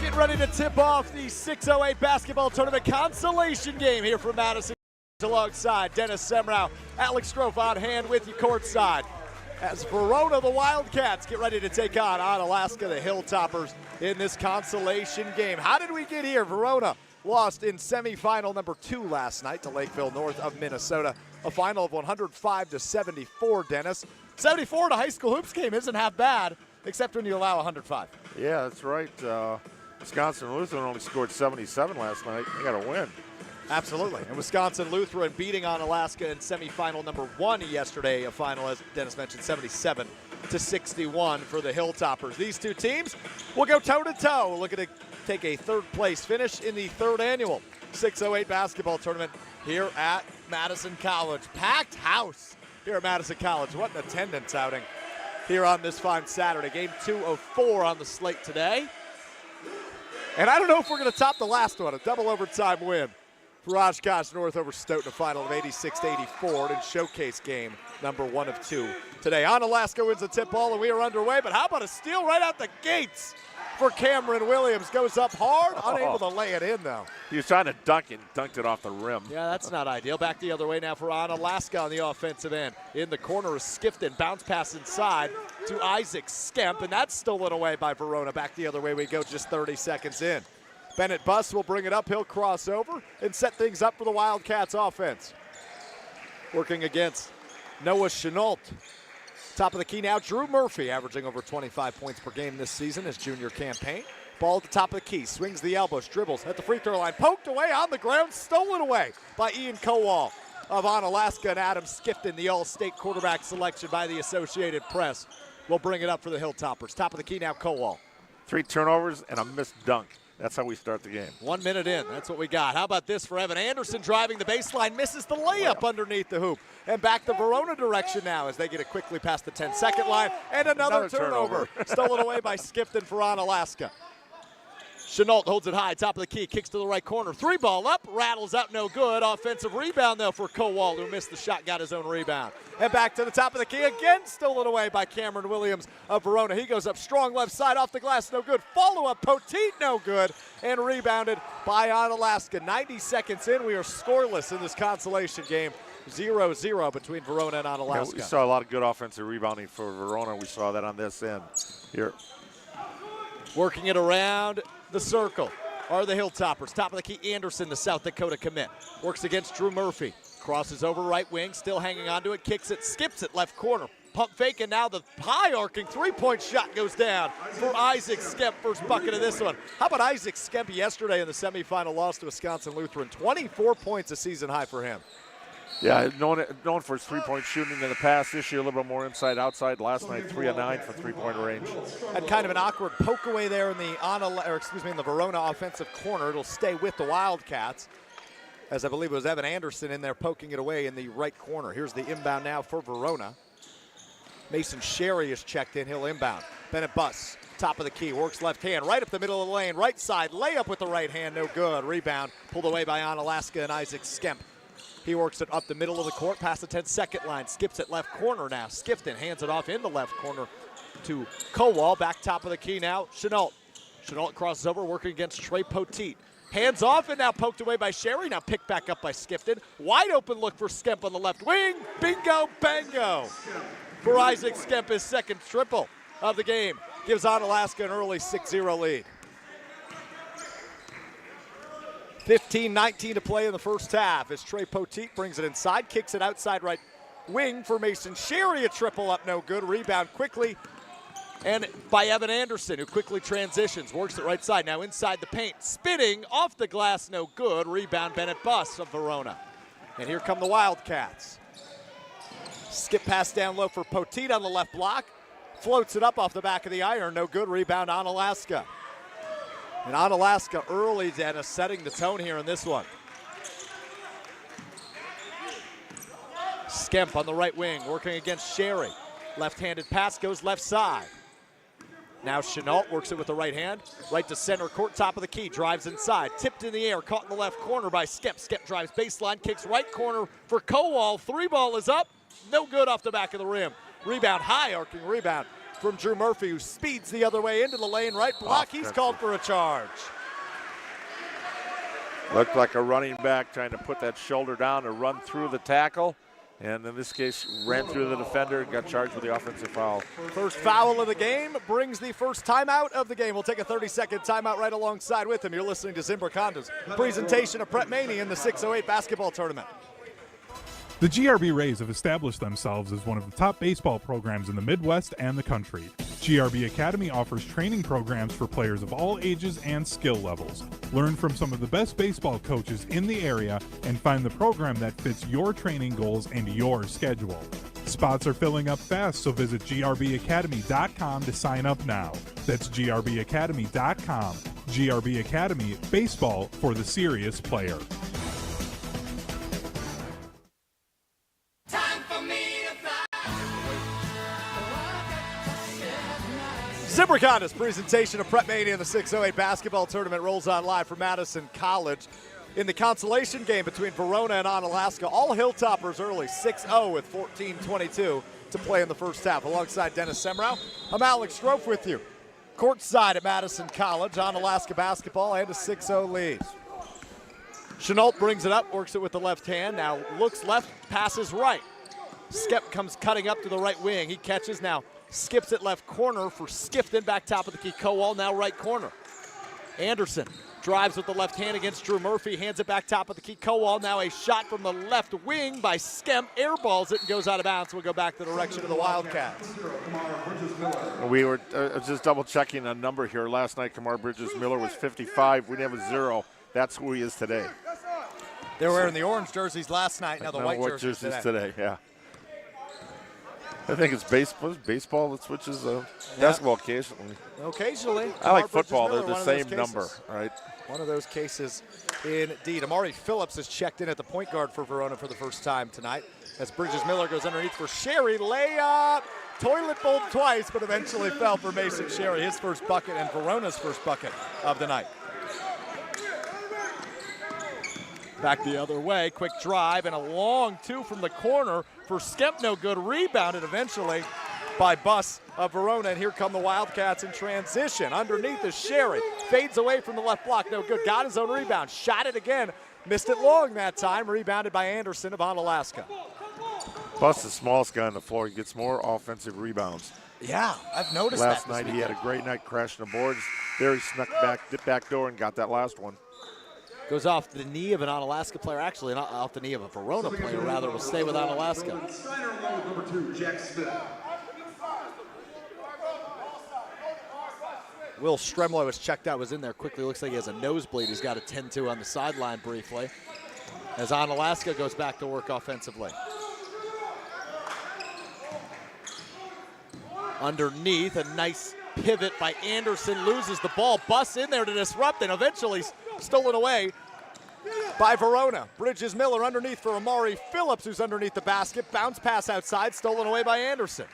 Get ready to tip off the 608 basketball tournament consolation game here from Madison, alongside Dennis Semrau, Alex Strofe on hand with you courtside. As Verona, the Wildcats, get ready to take on Alaska, the Hilltoppers, in this consolation game. How did we get here? Verona lost in semifinal number 2 last night to Lakeville North of Minnesota. A final of 105-74, Dennis. 74 to high school hoops game isn't half bad, except when you allow 105. Yeah, that's right. Wisconsin Lutheran only scored 77 last night. They got to win. Absolutely. And Wisconsin Lutheran beating on Alaska in semifinal number 1 yesterday. A final, as Dennis mentioned, 77-61 for the Hilltoppers. These two teams will go toe-to-toe, looking to take a third-place finish in the 3rd annual 608 basketball tournament here at Madison College. Packed house here at Madison College. What an attendance outing here on this fine Saturday. Game 2 of 4 on the slate today. And I don't know if we're going to top the last one, a double overtime win for Oshkosh North over Stoughton, a final of 86-84 in showcase game number 1 of 2 today. Alaska wins the tip ball and we are underway, but how about a steal right out the gates for Cameron Williams? Goes up hard, unable to lay it in though. He was trying to dunk it and dunked it off the rim. Yeah, that's not ideal. Back the other way now for Alaska on the offensive end. In the corner is Skifton, bounce pass inside to Isaac Skemp, and that's stolen away by Verona. Back the other way we go, just 30 seconds in. Bennett Buss will bring it up. He'll cross over and set things up for the Wildcats offense. Working against Noah Chenault. Top of the key now, Drew Murphy, averaging over 25 points per game this season, his junior campaign. Ball at the top of the key, swings the elbows, dribbles at the free throw line, poked away on the ground, stolen away by Ian Kowal of Alaska, and Adam Skifton, the all-state quarterback selection by the Associated Press, will bring it up for the Hilltoppers. Top of the key now, Kowal. 3 turnovers and a missed dunk. That's how we start the game. 1 minute in, that's what we got. How about this for Evan Anderson, driving the baseline, misses the layup underneath the hoop. And back the Verona direction now as they get it quickly past the 10-second line. And another turnover. Stolen away by Skifton for Alaska. Chenault holds it high, top of the key, kicks to the right corner. 3-ball up, rattles out, no good. Offensive rebound, though, for Kowal, who missed the shot, got his own rebound. And back to the top of the key, again stolen away by Cameron Williams of Verona. He goes up strong left side, off the glass, no good. Follow-up, Poteet, no good. And rebounded by Alaska. 90 seconds in, we are scoreless in this consolation game. 0-0 between Verona and Alaska. Yeah, we saw a lot of good offensive rebounding for Verona. We saw that on this end here. Working it around the circle are the Hilltoppers. Top of the key, Anderson, the South Dakota commit. Works against Drew Murphy. Crosses over right wing, still hanging onto it, kicks it, skips it left corner. Pump fake, and now the high arcing 3-point shot goes down for Isaac Skemp, first bucket of this one. How about Isaac Skemp yesterday in the semifinal loss to Wisconsin Lutheran? 24 points, a season high for him. Yeah, known for his 3-point shooting in the past. This year a little bit more inside, outside. Last night 3 of 9 from 3-point range. Had kind of an awkward poke away there in the in the Verona offensive corner. It'll stay with the Wildcats, as I believe it was Evan Anderson in there poking it away in the right corner. Here's the inbound now for Verona. Mason Sherry is checked in. He'll inbound. Bennett Buss, top of the key, works left hand, right up the middle of the lane, right side, layup with the right hand, no good. Rebound pulled away by Alaska and Isaac Skemp. He works it up the middle of the court, past the 10-second line, skips it left corner now. Skifton hands it off in the left corner to Kowal. Back top of the key now, Chenault. Chenault crosses over, working against Trey Poteet. Hands off and now poked away by Sherry, now picked back up by Skifton. Wide open look for Skemp on the left wing. Bingo, bango for Isaac Skemp, his second triple of the game. Gives Alaska an early 6-0 lead. 15-19 to play in the first half as Trey Poteet brings it inside, kicks it outside right wing for Mason Sherry. A triple up, no good. Rebound quickly and by Evan Anderson, who quickly transitions, works it right side. Now inside the paint, spinning off the glass, no good. Rebound Bennett Buss of Verona. And here come the Wildcats. Skip pass down low for Poteet on the left block. Floats it up off the back of the iron, no good. Rebound on Alaska. And Alaska early, Dennis, setting the tone here in this one. Skemp on the right wing, working against Sherry. Left-handed pass goes left side. Now Chenault works it with the right hand. Right to center court, top of the key, drives inside. Tipped in the air, caught in the left corner by Skemp. Skemp drives baseline, kicks right corner for Kowal. 3-ball is up, no good off the back of the rim. Rebound, high arcing rebound from Drew Murphy, who speeds the other way into the lane. Right block, he's called for a charge. Looked like a running back trying to put that shoulder down to run through the tackle. And in this case, ran through the defender and got charged with the offensive foul. First foul of the game brings the first timeout of the game. We'll take a 30-second timeout right alongside with him. You're listening to Zimbrick Honda's presentation of Prep Mania in the 608 basketball tournament. The GRB Rays have established themselves as one of the top baseball programs in the Midwest and the country. GRB Academy offers training programs for players of all ages and skill levels. Learn from some of the best baseball coaches in the area and find the program that fits your training goals and your schedule. Spots are filling up fast, so visit grbacademy.com to sign up now. That's grbacademy.com. GRB Academy, baseball for the serious player. Zimbrick Honda's presentation of Prep Mania in the 608 basketball tournament rolls on live from Madison College. In the consolation game between Verona and Onalaska, all Hilltoppers early, 6-0 with 14:22 to play in the first half. Alongside Dennis Semrau, I'm Alex Strofe with you. Courtside at Madison College, Onalaska basketball and a 6-0 lead. Chenault brings it up, works it with the left hand, now looks left, passes right. Skep comes cutting up to the right wing, he catches now. Skips it left corner for Skifton, back top of the key. Kowal now right corner. Anderson drives with the left hand against Drew Murphy, hands it back top of the key. Kowal now a shot from the left wing by Skemp, airballs it and goes out of bounds. We'll go back the direction of the Wildcats. We were just double checking a number here. Last night, Kamar Bridges Miller was 55. We didn't have a 0. That's who he is today. They were wearing the orange jerseys last night, now the white jerseys today. Yeah. I think it's baseball that switches basketball occasionally. Occasionally. I like football. They're the same number, right? One of those cases indeed. Amari Phillips has checked in at the point guard for Verona for the first time tonight. As Bridges Miller goes underneath for Sherry. Layup. Toilet bowl twice, but eventually fell for Mason Sherry. His first bucket and Verona's first bucket of the night. Back the other way, quick drive and a long two from the corner for Skemp, no good. Rebounded eventually by Buss of Verona, and here come the Wildcats in transition. Underneath is Sherry, fades away from the left block, no good. Got his own rebound, shot it again, missed it long that time. Rebounded by Anderson of Onalaska. Buss, the smallest guy on the floor, he gets more offensive rebounds. Yeah, I've noticed Last that. night he had a great night crashing the boards. There he snuck back, dipped back door and got that last one. Goes off the knee of an Onalaska player, actually not off the knee of a Verona player, rather. Will stay with Onalaska. Number 2, Jack Smith. Will Stremlo was checked out, was in there quickly. Looks like he has a nosebleed. He's got a 10-2 on the sideline briefly. As Onalaska goes back to work offensively. Underneath, a nice pivot by Anderson, loses the ball. Buss in there to disrupt, and eventually stolen away by Verona. Bridges Miller underneath for Amari Phillips, who's underneath the basket. Bounce pass outside, stolen away by Anderson.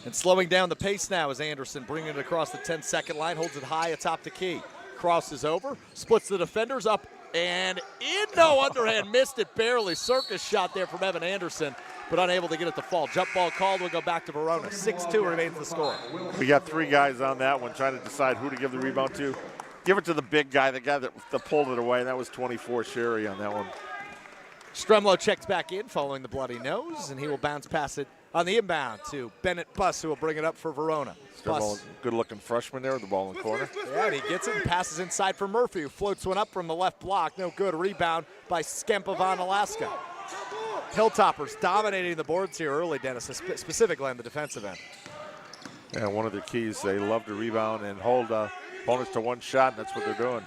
And slowing down the pace now is Anderson, bringing it across the 10-second line, holds it high atop the key. Crosses over, splits the defenders up, and in, no underhand, missed it barely. Circus shot there from Evan Anderson, but unable to get it to fall. Jump ball called, will go back to Verona. 6-2 remains the score. We got 3 guys on that one trying to decide who to give the rebound to. Give it to the big guy, the guy that pulled it away, and that was 24 Sherry on that one. Stremlo checks back in following the bloody nose, and he will bounce pass it on the inbound to Bennett Buss, who will bring it up for Verona. Good-looking freshman there with the ball in the corner. Yeah, and he gets it and passes inside for Murphy, who floats one up from the left block. No good. Rebound by Skemp of Onalaska. Hilltoppers dominating the boards here early, Dennis, specifically on the defensive end. Yeah, one of their keys, they love to rebound and hold opponents to one shot, and that's what they're doing.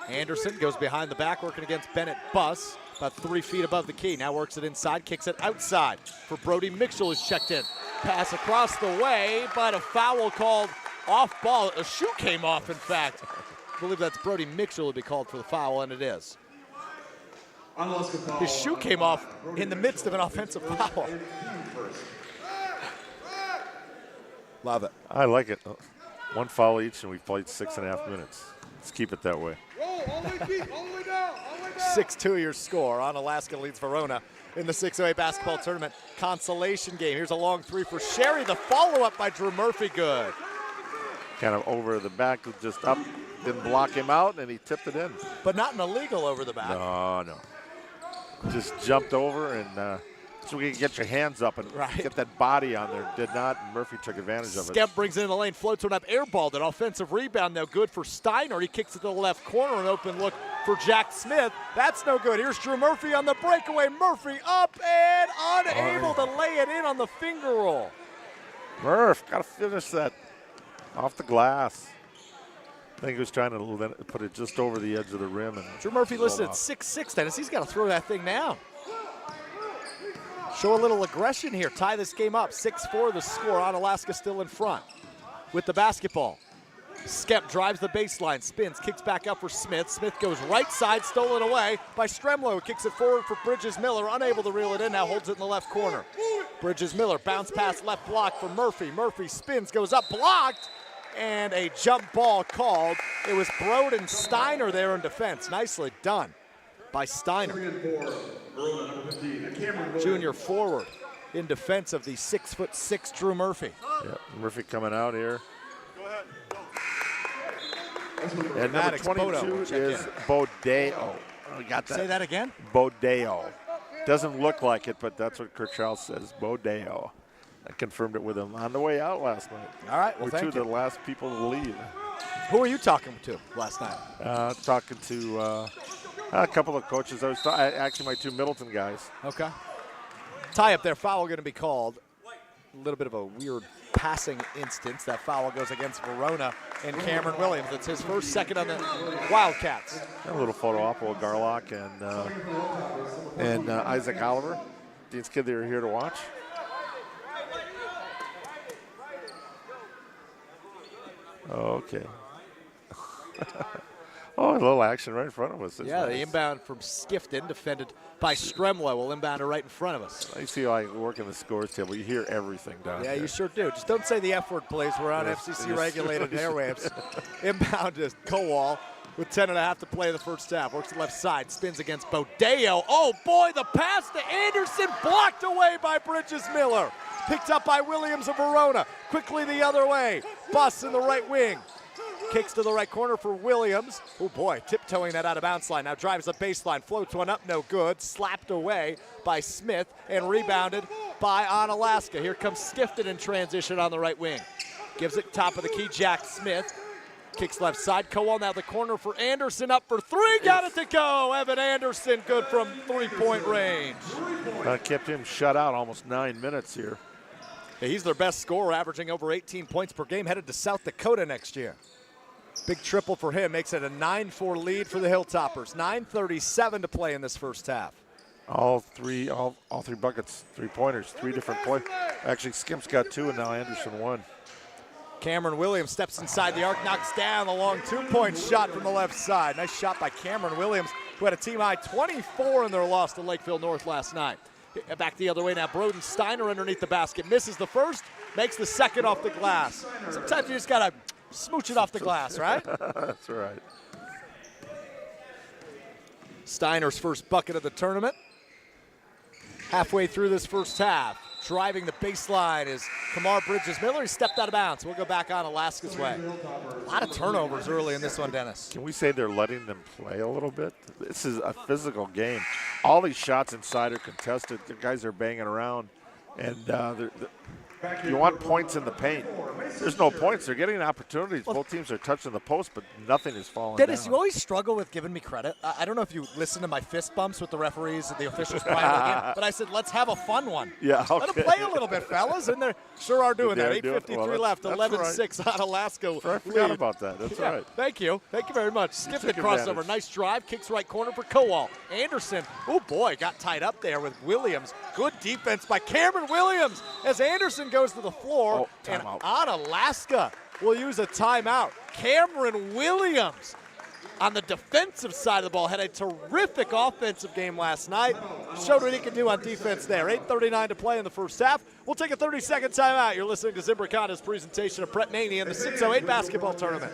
Anderson goes behind the back, working against Bennett Buss, about 3 feet above the key. Now works it inside, kicks it outside for Brody Mitchell, who's checked in. Pass across the way, but a foul called off ball. A shoe came off, in fact. I believe that's Brody Mitchell would be called for the foul, and it is. His shoe came off in the midst of an offensive foul. Love it. I like it. 1 foul each, and we played 6.5 minutes. Let's keep it that way. 6-2 your score. Onalaska leads Verona in the 608 basketball tournament consolation game. Here's a long three for Sherry. The follow-up by Drew Murphy, good. Kind of over the back, just up, didn't block him out, and he tipped it in. But not an illegal over the back. No. Just jumped over, and so you can get your hands up and get that body on there. Did not. Murphy took advantage of it. Skemp brings it in the lane, floats one up, airballed it. Offensive rebound, no good for Steiner. He kicks it to the left corner, an open look for Jack Smith. That's no good. Here's Drew Murphy on the breakaway. Murphy up and unable to lay it in on the finger roll. Murph, got to finish that off the glass. I think he was trying to put it just over the edge of the rim. And Drew Murphy listed at 6'6", Dennis. He's got to throw that thing down. Show a little aggression here. Tie this game up. 6-4 the score. Onalaska still in front with the basketball. Skemp drives the baseline, spins, kicks back up for Smith. Smith goes right side, stolen away by Stremlo, who kicks it forward for Bridges Miller, unable to reel it in, now holds it in the left corner. Bridges Miller, bounce pass left block for Murphy. Murphy spins, goes up, blocked, and a jump ball called. It was Broden Steiner there in defense. Nicely done by Steiner. Junior forward in defense of the 6'6" Drew Murphy. Yeah, Murphy coming out here. And number 22 is Bodeo. We got that. Say that again? Bodeo. Doesn't look like it, but that's what Kurt Charles says, Bodeo. I confirmed it with him on the way out last night. All right, well, we're thank two of the last people to leave. Who were you talking to last night? Talking to a couple of coaches. I was actually my two Middleton guys. Okay. Tie up there, foul going to be called. A little bit of a weird passing instance. That foul goes against Verona and Cameron Williams. It's his first, second on the Wildcats. A little photo op with Garlock and Isaac Oliver. Dean's kid, they were here to watch. Okay. Oh, a little action right in front of us. That's yeah, nice. The inbound from Skifton, defended by Stremlo, will inbound it right in front of us. I see like working the scores table. You hear everything down there. Yeah, you sure do. Just don't say the F word, please. We're on Yes, FCC-regulated airwaves. Inbound is Kowal with 10.5 to play in the first half. Works the left side, spins against Bodeo. Oh, boy, the pass to Anderson, blocked away by Bridges Miller. Picked up by Williams of Verona. Quickly the other way. Buss in the right wing. Kicks to the right corner for Williams. Oh boy, tiptoeing that out of bounds line. Now drives the baseline, floats one up, no good. Slapped away by Smith and rebounded by Onalaska. Here comes Skifton in transition on the right wing. Gives it top of the key, Jack Smith. Kicks left side, Kowal now the corner for Anderson, up for three, got it to go. Evan Anderson, good from three-point range. Kept him shut out almost 9 minutes here. Yeah, he's their best scorer, averaging over 18 points per game, headed to South Dakota next year. Big triple for him, makes it a 9-4 lead for the Hilltoppers. 9:37 to play in this first half. All three buckets, 3-pointers, 3 different plays. Actually, Skemp's got 2, and now Anderson 1. Cameron Williams steps inside the arc, knocks down the long 2-point shot from the left side. Nice shot by Cameron Williams, who had a team-high 24 in their loss to Lakeville North last night. Back the other way now, Broden Steiner underneath the basket. Misses the first, makes the second off the glass. Sometimes you just got to smooch it off the glass, right? That's right. Steiner's first bucket of the tournament. Halfway through this first half, driving the baseline is Kamar Bridges Miller. He stepped out of bounds. We'll go back on Alaska's way. A lot of turnovers early in this one, Dennis. Can we say they're letting them play a little bit? This is a physical game. All these shots inside are contested. The guys are banging around, and you want points in the paint. There's no points. They're getting opportunities. Both teams are touching the post, but nothing is falling Dennis, down. you always struggle with giving me credit. I don't know if you listen to my fist bumps with the referees and the officials prior to the game, but I said, let's have a fun one. Yeah, okay. Let them play a little bit, fellas, and they sure are doing that. They're doing 8:53 well, left, that's 11-6 on Alaska. I forgot about that. That's right. Thank you. Thank you very much. Skip the took crossover. advantage. Nice drive. Kicks right corner for Kowal. Anderson, oh boy, got tied up there with Williams. Good defense by Cameron Williams as Anderson goes to the floor. And timeout. Onalaska will use a timeout. Cameron Williams on the defensive side of the ball. Had a terrific offensive game last night. Showed what he can do on defense there. 8:39 to play in the first half. We'll take a 30-second timeout. You're listening to Zimbrick Honda's presentation of Prep Mania in the 608 basketball tournament.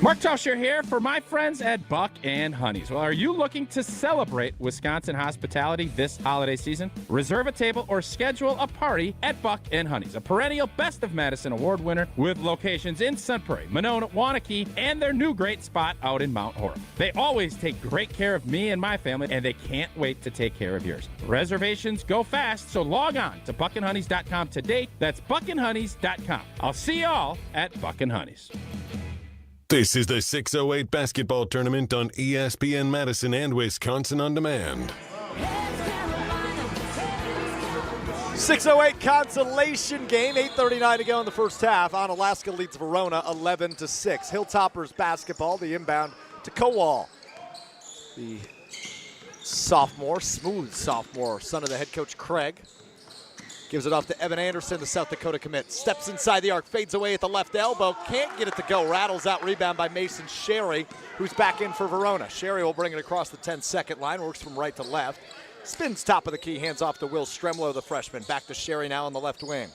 Mark Tauscher here for my friends at Buck and Honey's. Well, are you looking to celebrate Wisconsin hospitality this holiday season? Reserve a table or schedule a party at Buck and Honey's, a perennial Best of Madison award winner with locations in Sun Prairie, Monona, Waunakee, and their new great spot out in Mount Horeb. They always take great care of me and my family, and they can't wait to take care of yours. Reservations go fast, so log on to buckandhoneys.com today. That's buckandhoneys.com. I'll see y'all at Buck and Honey's. This is the 608 basketball tournament on ESPN Madison and Wisconsin On Demand. 608 consolation game, 8:39 to go in the first half. Onalaska leads Verona 11-6. Hilltoppers basketball, the inbound to Kowal. The sophomore, smooth sophomore, son of the head coach Craig. Gives it off to Evan Anderson, the South Dakota commit. Steps inside the arc, fades away at the left elbow. Can't get it to go. Rattles out, rebound by Mason Sherry, who's back in for Verona. Sherry will bring it across the 10-second line, works from right to left. Spins top of the key, hands off to Will Stremlow, the freshman. Back to Sherry now on the left wing.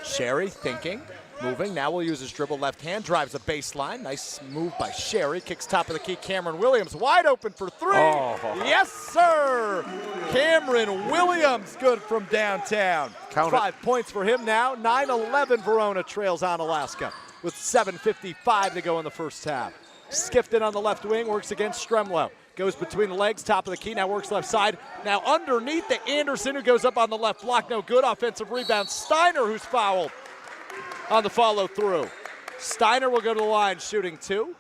Sherry thinking, moving. Now will use his dribble left hand, drives the baseline. Nice move by Sherry. Kicks top of the key. Cameron Williams wide open for three. Oh. Yes, sir. Cameron Williams good from downtown. Count 5 points for him now. 9-11 Verona trails Onalaska with 7:55 to go in the first half. Skifton on the left wing, works against Stremlow. Goes between the legs, top of the key, now works left side. Now underneath the Anderson, who goes up on the left block. No good. Offensive rebound. Steiner, who's fouled on the follow through. Steiner will go to the line shooting two.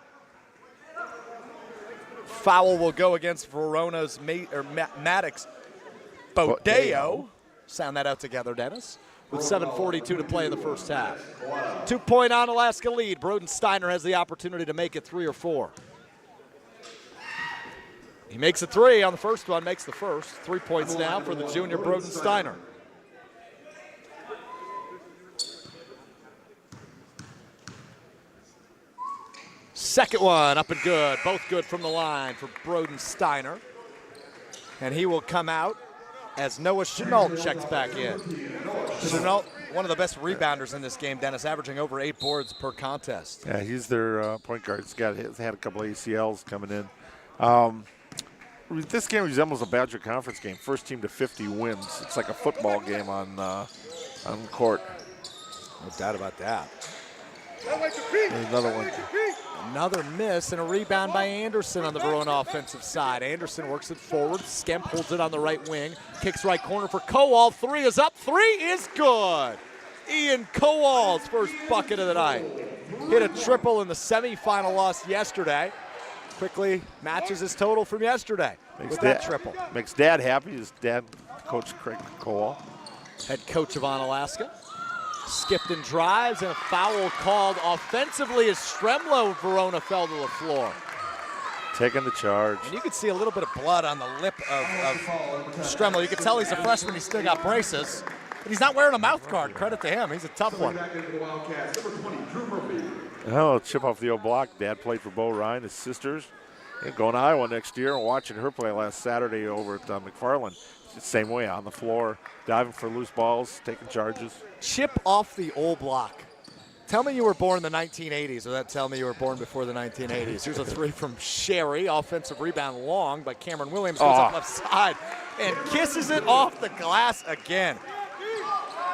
Foul will go against Verona's Maddox Bodeo. Sound that out together, Dennis. With 7:42 to play in the first half. 2-point Onalaska lead. Broden Steiner has the opportunity to make it 3 or 4. He makes a three on the first one, makes the first. 3 points now for the junior Broden Steiner. Second one up and good. Both good from the line for Broden Steiner. And he will come out as Noah Chenault checks back in. Chenault, one of the best rebounders in this game, Dennis, averaging over 8 boards per contest. Yeah, he's their point guard. He's had a couple of ACLs coming in. This game resembles a Badger Conference game. First team to 50 wins. It's like a football game on court. No doubt about that. There's another one. Another miss and a rebound by Anderson on the Verona offensive side. Anderson works it forward. Skemp holds it on the right wing. Kicks right corner for Kowal. 3 is up. 3 is good. Ian Kowal's first bucket of the night. Hit a triple in the semifinal loss yesterday. Quickly matches his total from yesterday with that triple. Makes Dad happy. His dad, Coach Craig Kowal. Head coach of Onalaska. Skifton drives and a foul called offensively as Stremlow Verona fell to the floor. Taking the charge. And you can see a little bit of blood on the lip of Stremlow. You can tell he's a freshman. He's still got braces. But he's not wearing a mouth guard. Credit to him. He's a tough one. Oh, chip off the old block. Dad played for Bo Ryan, his sisters. And going to Iowa next year and watching her play last Saturday over at McFarland. Same way, on the floor, diving for loose balls, taking charges. Chip off the old block. Tell me you were born in the 1980s, or that tell me you were born before the 1980s. Here's a three from Sherry. Offensive rebound long by Cameron Williams. Goes up left side and kisses it off the glass again.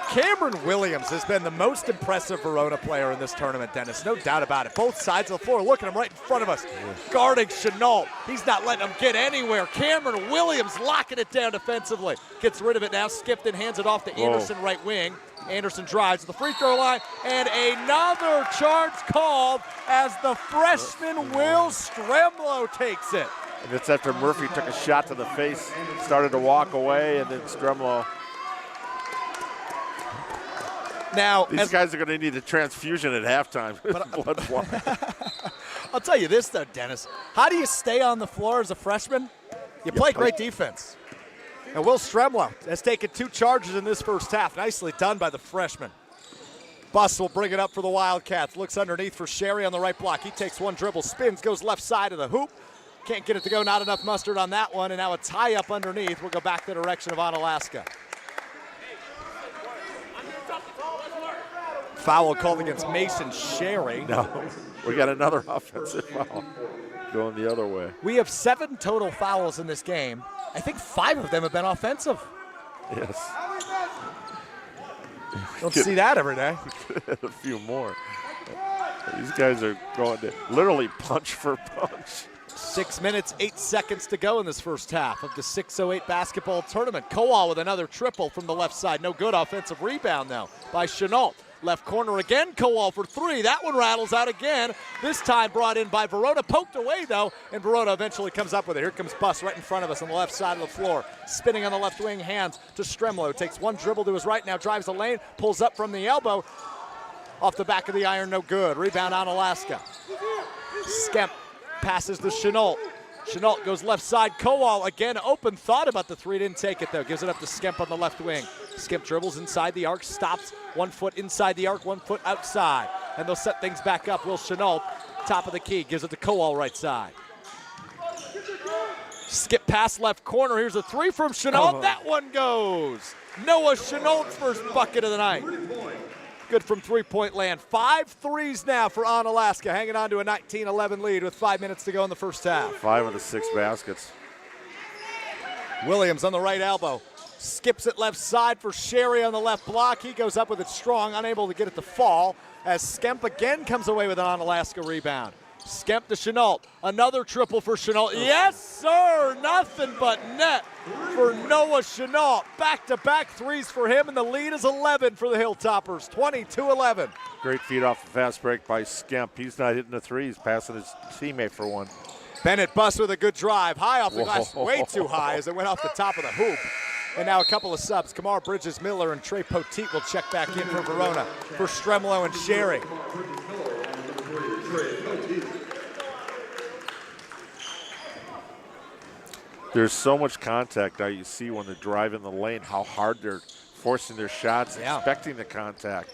Cameron Williams has been the most impressive Verona player in this tournament, Dennis. No doubt about it. Both sides of the floor. Look at him right in front of us. Guarding Chenault. He's not letting him get anywhere. Cameron Williams locking it down defensively. Gets rid of it now. Skifton hands it off to Anderson, right wing. Anderson drives to the free throw line. And another charge called as the freshman Will Stremlow takes it. And it's after Murphy took a shot to the face, started to walk away, and then Stremlow. Now, these guys are going to need a transfusion at halftime. I'll tell you this, though, Dennis. How do you stay on the floor as a freshman? You play great defense. And Will Stremlow has taken 2 charges in this first half. Nicely done by the freshman. Buss will bring it up for the Wildcats. Looks underneath for Sherry on the right block. He takes one dribble, spins, goes left side of the hoop. Can't get it to go, not enough mustard on that one, and now a tie up underneath. We'll go back the direction of Onalaska. Foul called against Mason Sherry. No, we got another offensive foul going the other way. We have 7 total fouls in this game. I think 5 of them have been offensive. Yes. Don't see that every day. A few more. These guys are going to literally punch for punch. 6 minutes, 8 seconds to go in this first half of the 608 basketball tournament. Kowal with another triple from the left side. No good. Offensive rebound, though, by Chenault. Left corner again, Kowal for 3. That one rattles out again. This time brought in by Verona. Poked away, though, and Verona eventually comes up with it. Here comes Buss right in front of us on the left side of the floor. Spinning on the left wing, hands to Stremlo. Takes one dribble to his right, now drives the lane, pulls up from the elbow. Off the back of the iron, no good. Rebound on Alaska. Skemp passes to Chenault. Chenault goes left side. Kowal again open. Thought about the 3, didn't take it though. Gives it up to Skemp on the left wing. Skemp dribbles inside the arc, stops 1 foot inside the arc, 1 foot outside. And they'll set things back up. Will Chenault, top of the key, gives it to Kowal right side. Skip pass left corner. Here's a 3 from Chenault. That one goes. Noah Chenault's first bucket of the night. Good from three-point land. 5 threes now for Onalaska, hanging on to a 19-11 lead with 5 minutes to go in the first half. 5 of the 6 baskets. Williams on the right elbow. Skips it left side for Sherry on the left block. He goes up with it strong, unable to get it to fall, as Skemp again comes away with an Onalaska rebound. Skemp to Chenault. Another triple for Chenault. Yes, sir! Nothing but net for Noah Chenault. Back-to-back threes for him, and the lead is 11 for the Hilltoppers, 22-11. Great feed off the fast break by Skemp. He's not hitting the 3. He's passing his teammate for one. Bennett Buss with a good drive. High off the glass, way too high as it went off the top of the hoop. And now a couple of subs. Kamar Bridges-Miller and Trey Poteet will check back in for Verona for Stremlo and Sherry. There's so much contact now. You see when they're driving the lane how hard they're forcing their shots, expecting the contact.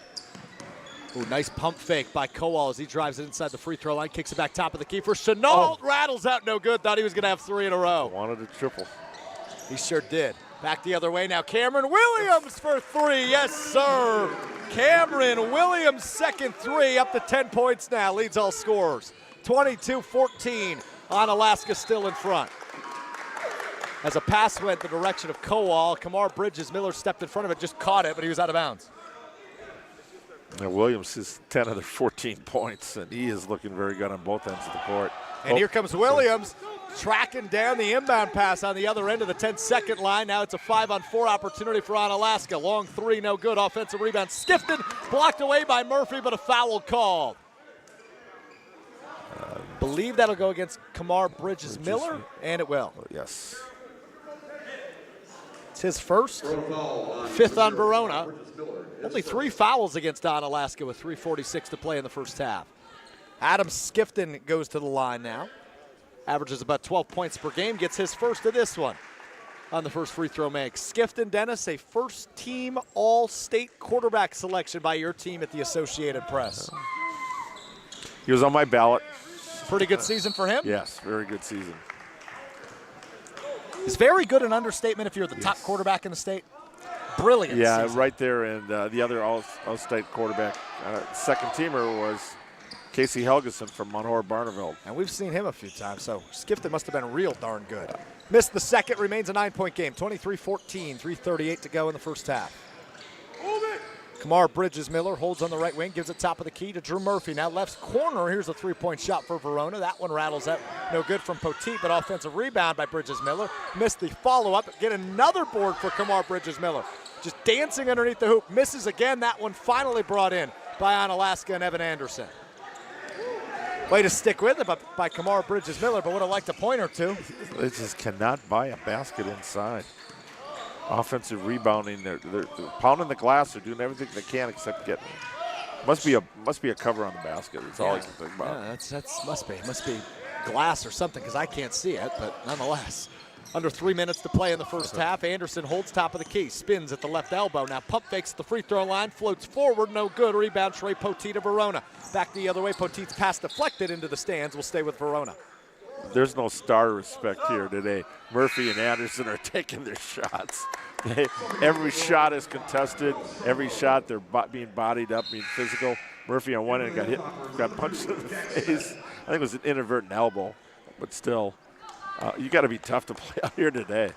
Ooh, nice pump fake by Kowal as he drives it inside the free throw line, kicks it back top of the key for Chenault. Rattles out, no good. Thought he was going to have 3 in a row. Wanted a triple. He sure did. Back the other way now. Cameron Williams for 3. Yes, sir. Cameron Williams' second 3, up to 10 points now. Leads all scorers. 22-14. Onalaska still in front. As a pass went the direction of Kowal, Kamar Bridges-Miller stepped in front of it, just caught it, but he was out of bounds. Now Williams is 10 of their 14 points, and he is looking very good on both ends of the court. And here comes Williams, tracking down the inbound pass on the other end of the 10-second line. Now it's a 5-on-4 opportunity for Onalaska. Long 3, no good. Offensive rebound. Skifted, blocked away by Murphy, but a foul called. Believe that'll go against Kamar Bridges-Miller, and it will. Yes. It's his first, 5th on Verona. Only 3 fouls against Onalaska with 3:46 to play in the first half. Adam Skifton goes to the line now. Averages about 12 points per game, gets his first of this one on the first free throw make. Skifton, Dennis, a first-team All-State quarterback selection by your team at the Associated Press. He was on my ballot. Pretty good season for him? Yes, very good season. Is very good an understatement if you're the top quarterback in the state? Brilliant season. Right there. And the other All-State quarterback, second-teamer, was Casey Helgeson from Monroe-Barneveld. And we've seen him a few times, so Skifton must have been real darn good. Missed the second, remains a 9-point game. 23-14, 3:38 to go in the first half. Kamar Bridges-Miller holds on the right wing, gives it top of the key to Drew Murphy. Now left corner, here's a 3-point shot for Verona. That one rattles out, no good from Poteet, but offensive rebound by Bridges-Miller. Missed the follow-up, get another board for Kamar Bridges-Miller. Just dancing underneath the hoop, misses again. That one finally brought in by Onalaska and Evan Anderson. Way to stick with it by Kamar Bridges-Miller, but would have liked a point or two. They just cannot buy a basket inside. Offensive rebounding, they're pounding the glass. They're doing everything they can except get. Must be a cover on the basket. That's all I can think about. Yeah, must be glass or something because I can't see it, but nonetheless. Under 3 minutes to play in the first half. Anderson holds top of the key, spins at the left elbow. Now pump fakes at the free throw line, floats forward, no good. Rebound, Trey Poteet of Verona. Back the other way, Poteet's pass deflected into the stands. Will stay with Verona. There's no star respect here today. Murphy and Anderson are taking their shots. Every shot is contested. Every shot they're being bodied up, being physical. Murphy on one end got punched in the face. I think it was an inadvertent elbow, but still, you got to be tough to play out here today.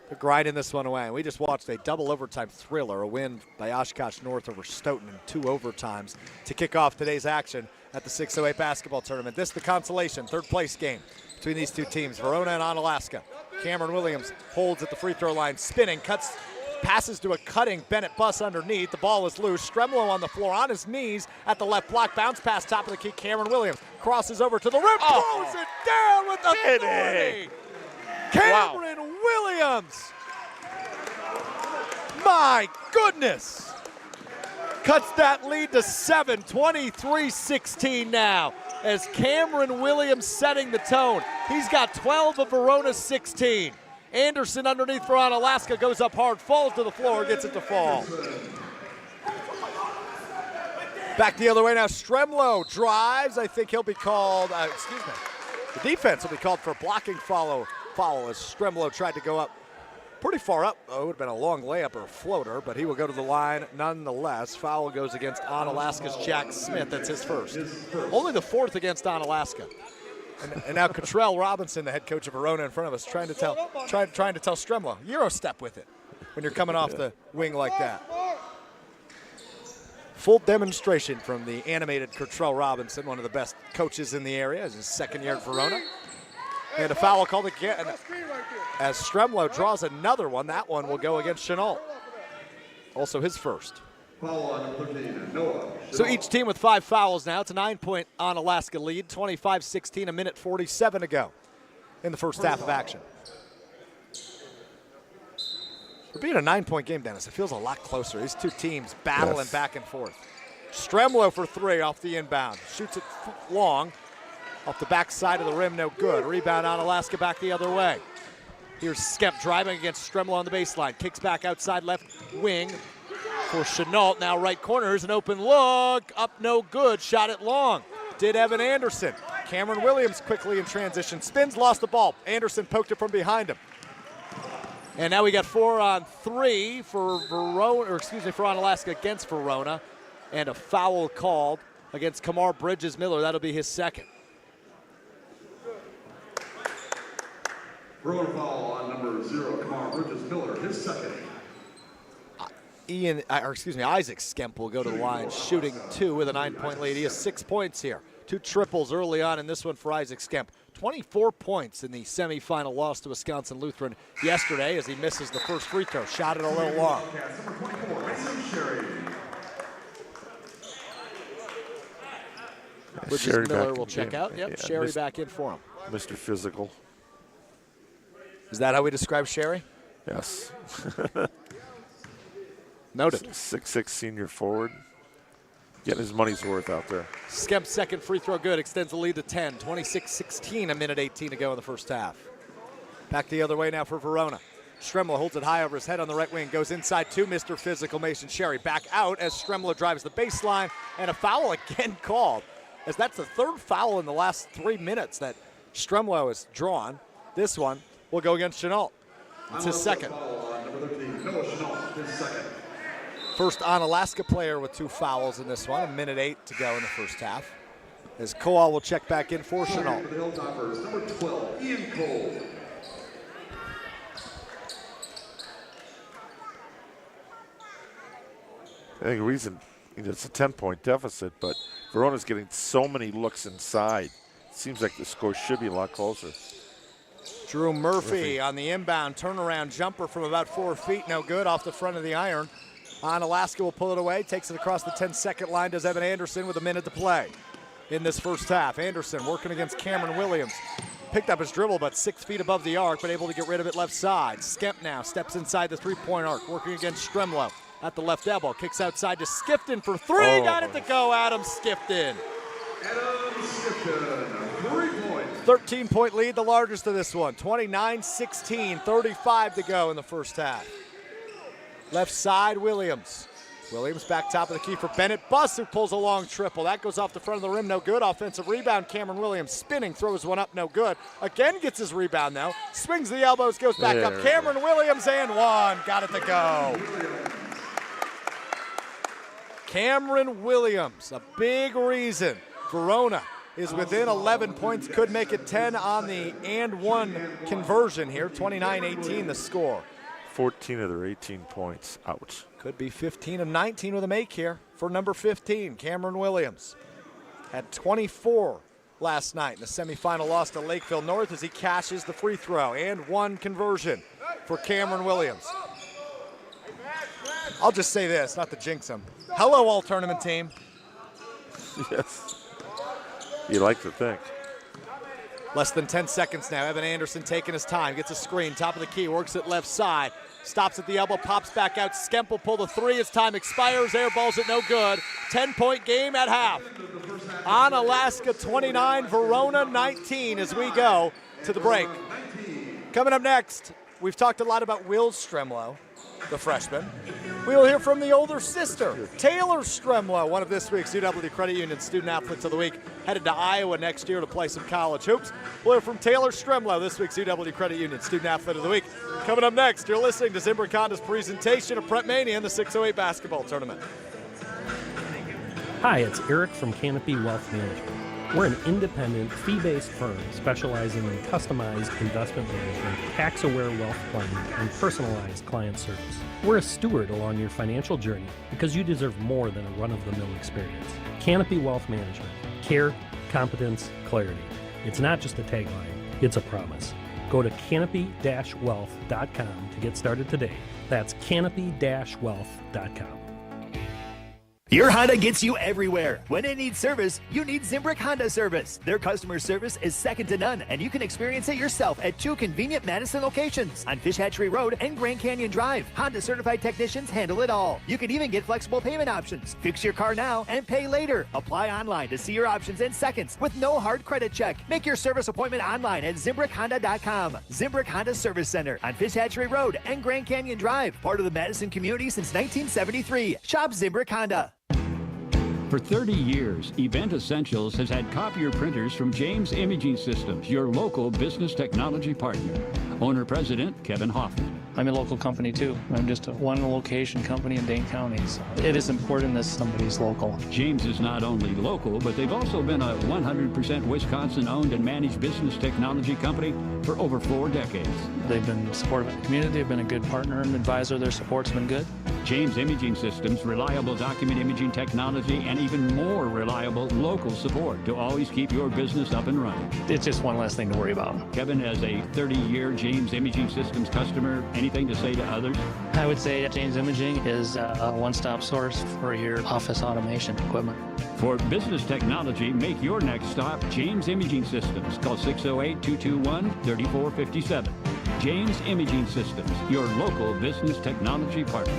They're grinding this one away. And we just watched a double overtime thriller, a win by Oshkosh North over Stoughton in 2 overtimes to kick off today's action at the 608 basketball tournament. This is the consolation, third place game between these two teams, Verona and Onalaska. Cameron Williams holds at the free throw line, spinning, cuts, passes to a cutting Bennett Buss underneath. The ball is loose. Stremlo on the floor on his knees at the left block. Bounce pass, top of the key. Cameron Williams crosses over to the rim, throws it down with authority. Cameron Williams. My goodness. Cuts that lead to 7, 23-16 now, as Cameron Williams setting the tone. He's got 12 of Verona's 16. Anderson underneath for Onalaska, goes up hard, falls to the floor, gets it to fall. Back the other way now, Stremlo drives. I think he'll be called, the defense will be called for a blocking foul as Stremlo tried to go up pretty far up. Oh, it would have been a long layup or a floater, but he will go to the line nonetheless. Foul goes against Onalaska's Jack Smith. That's his first. Only the fourth against Onalaska. And now Cottrell Robinson, the head coach of Verona, in front of us, trying to tell Stremlo, Euro step with it when you're coming off the wing like that. Full demonstration from the animated Cottrell Robinson, one of the best coaches in the area. It's his second year at Verona. And a foul called again as Stremlo draws another one. That one will go against Chenault. Also his first. So each team with 5 fouls now. It's a 9-point Onalaska lead, 25-16, a minute 47 to go in the first half of action. For being a 9-point game, Dennis, it feels a lot closer. These two teams battling back and forth. Stremlo for 3 off the inbound. Shoots it long. Off the back side of the rim, no good. Rebound Onalaska back the other way. Here's Skemp driving against Stremlo on the baseline. Kicks back outside left wing for Chenault. Now right corner, here's an open look. Up no good, shot it long. Did Evan Anderson. Cameron Williams quickly in transition. Spins, lost the ball. Anderson poked it from behind him. And now we got 4 on 3 for Onalaska against Verona. And a foul called against Kamar Bridges-Miller. That'll be his second. Verona foul on number 0, Kamar Bridges-Miller, his second. Isaac Skemp will go to the line, shooting 2 with a 9-point lead. He has 6 points here. 2 triples early on in this one for Isaac Skemp. 24 points in the semifinal loss to Wisconsin Lutheran yesterday as he misses the first free throw. Shot it a little long. Bridges-Miller will check out. Yep, Sherry back in for him. Mr. Physical. Is that how we describe Sherry? Yes. Noted. 6'6" senior forward. Getting his money's worth out there. Skemp's second free throw good, extends the lead to 10. 26-16, a minute 18 to go in the first half. Back the other way now for Verona. Stremlo holds it high over his head on the right wing, goes inside to Mr. Physical Mason Sherry. Back out as Stremlo drives the baseline, and a foul again called, as that's the 3rd foul in the last 3 minutes that Stremlo has drawn. This one will go against Chenault. It's his second. First Onalaska player with 2 fouls in this one. A minute 8 to go in the first half. As Coal will check back in for Chenault. Number 12, Ian Cole. I think the reason, it's a 10-point deficit, but Verona's getting so many looks inside. It seems like the score should be a lot closer. Drew Murphy on the inbound turnaround jumper from about 4 feet, no good, off the front of the iron. Onalaska will pull it away, takes it across the 10-second line, does Evan Anderson with a minute to play in this first half. Anderson working against Cameron Williams. Picked up his dribble about 6 feet above the arc, but able to get rid of it left side. Skemp now steps inside the 3-point arc, working against Stremlo at the left elbow. Kicks outside to Skifton for 3, got it to go, Adam Skifton. Adam Skifton, 3 points. 13-point lead, the largest of this one. 29-16, 35 to go in the first half. Left side, Williams. Williams back top of the key for Bennett. Buss, who pulls a long triple. That goes off the front of the rim, no good. Offensive rebound, Cameron Williams spinning, throws one up, no good. Again gets his rebound now. Swings the elbows, goes back up. Cameron Williams and one. Got it to go. Cameron Williams, a big reason. Verona is within 11 points, could make it 10 on the and one conversion here. 29-18 the score. 14 of their 18 points. Ouch. Could be 15 of 19 with a make here for number 15, Cameron Williams. Had 24 last night in the semifinal loss to Lakeville North as he cashes the free throw. And one conversion for Cameron Williams. I'll just say this, not to jinx him. Hello, all-tournament team. Yes. You like to think. Less than 10 seconds now. Evan Anderson taking his time, gets a screen, top of the key, works it left side, stops at the elbow, pops back out. Skemp will pull the three as time expires. Airballs it no good. 10-point game at half. On Alaska 29, Verona 19 as we go to the break. Coming up next, we've talked a lot about Will Stremlow, the freshman. We will hear from the older sister, Taylor Stremlow, one of this week's UW Credit Union Student Athletes of the Week, headed to Iowa next year to play some college hoops. We'll hear from Taylor Stremlow, this week's UW Credit Union Student Athlete of the Week. Coming up next, you're listening to Zimbrick Honda's presentation of Prep Mania in the 608 basketball tournament. Hi, it's Eric from Canopy Wealth Management. We're an independent, fee-based firm specializing in customized investment management, tax-aware wealth planning, and personalized client service. We're a steward along your financial journey because you deserve more than a run-of-the-mill experience. Canopy Wealth Management. Care, competence, clarity. It's not just a tagline, it's a promise. Go to canopy-wealth.com to get started today. That's canopy-wealth.com. Your Honda gets you everywhere. When it needs service, you need Zimbrick Honda service. Their customer service is second to none, and you can experience it yourself at 2 convenient Madison locations on Fish Hatchery Road and Grand Canyon Drive. Honda certified technicians handle it all. You can even get flexible payment options. Fix your car now and pay later. Apply online to see your options in seconds with no hard credit check. Make your service appointment online at ZimbrickHonda.com. Zimbrick Honda Service Center on Fish Hatchery Road and Grand Canyon Drive. Part of the Madison community since 1973. Shop Zimbrick Honda. For 30 years, Event Essentials has had copier printers from James Imaging Systems, your local business technology partner. Owner-President Kevin Hoffman. I'm a local company too. I'm just a one-location company in Dane County. So it is important that somebody's local. James is not only local, but they've also been a 100% Wisconsin-owned and managed business technology company for over 4 decades. They've been supportive of the community. They've been a good partner and advisor. Their support's been good. James Imaging Systems, reliable document imaging technology, and even more reliable local support to always keep your business up and running. It's just one less thing to worry about. Kevin, as a 30-year James Imaging Systems customer, anything to say to others? I would say James Imaging is a one-stop source for your office automation equipment. For business technology, make your next stop James Imaging Systems. Call 608-221-3457. James Imaging Systems, your local business technology partner.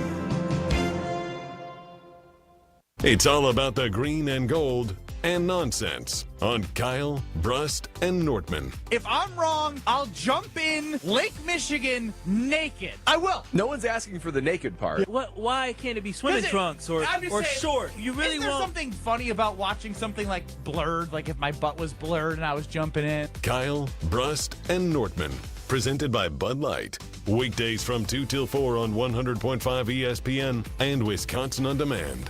It's all about the green and gold and nonsense on Kyle, Brust, and Nortman. If I'm wrong, I'll jump in Lake Michigan naked. I will. No one's asking for the naked part. Why can't it be swimming trunks or short? You really is there something funny about watching something like blurred, like if my butt was blurred and I was jumping in? Kyle, Brust, and Nortman. Presented by Bud Light. Weekdays from 2 till 4 on 100.5 ESPN and Wisconsin On Demand.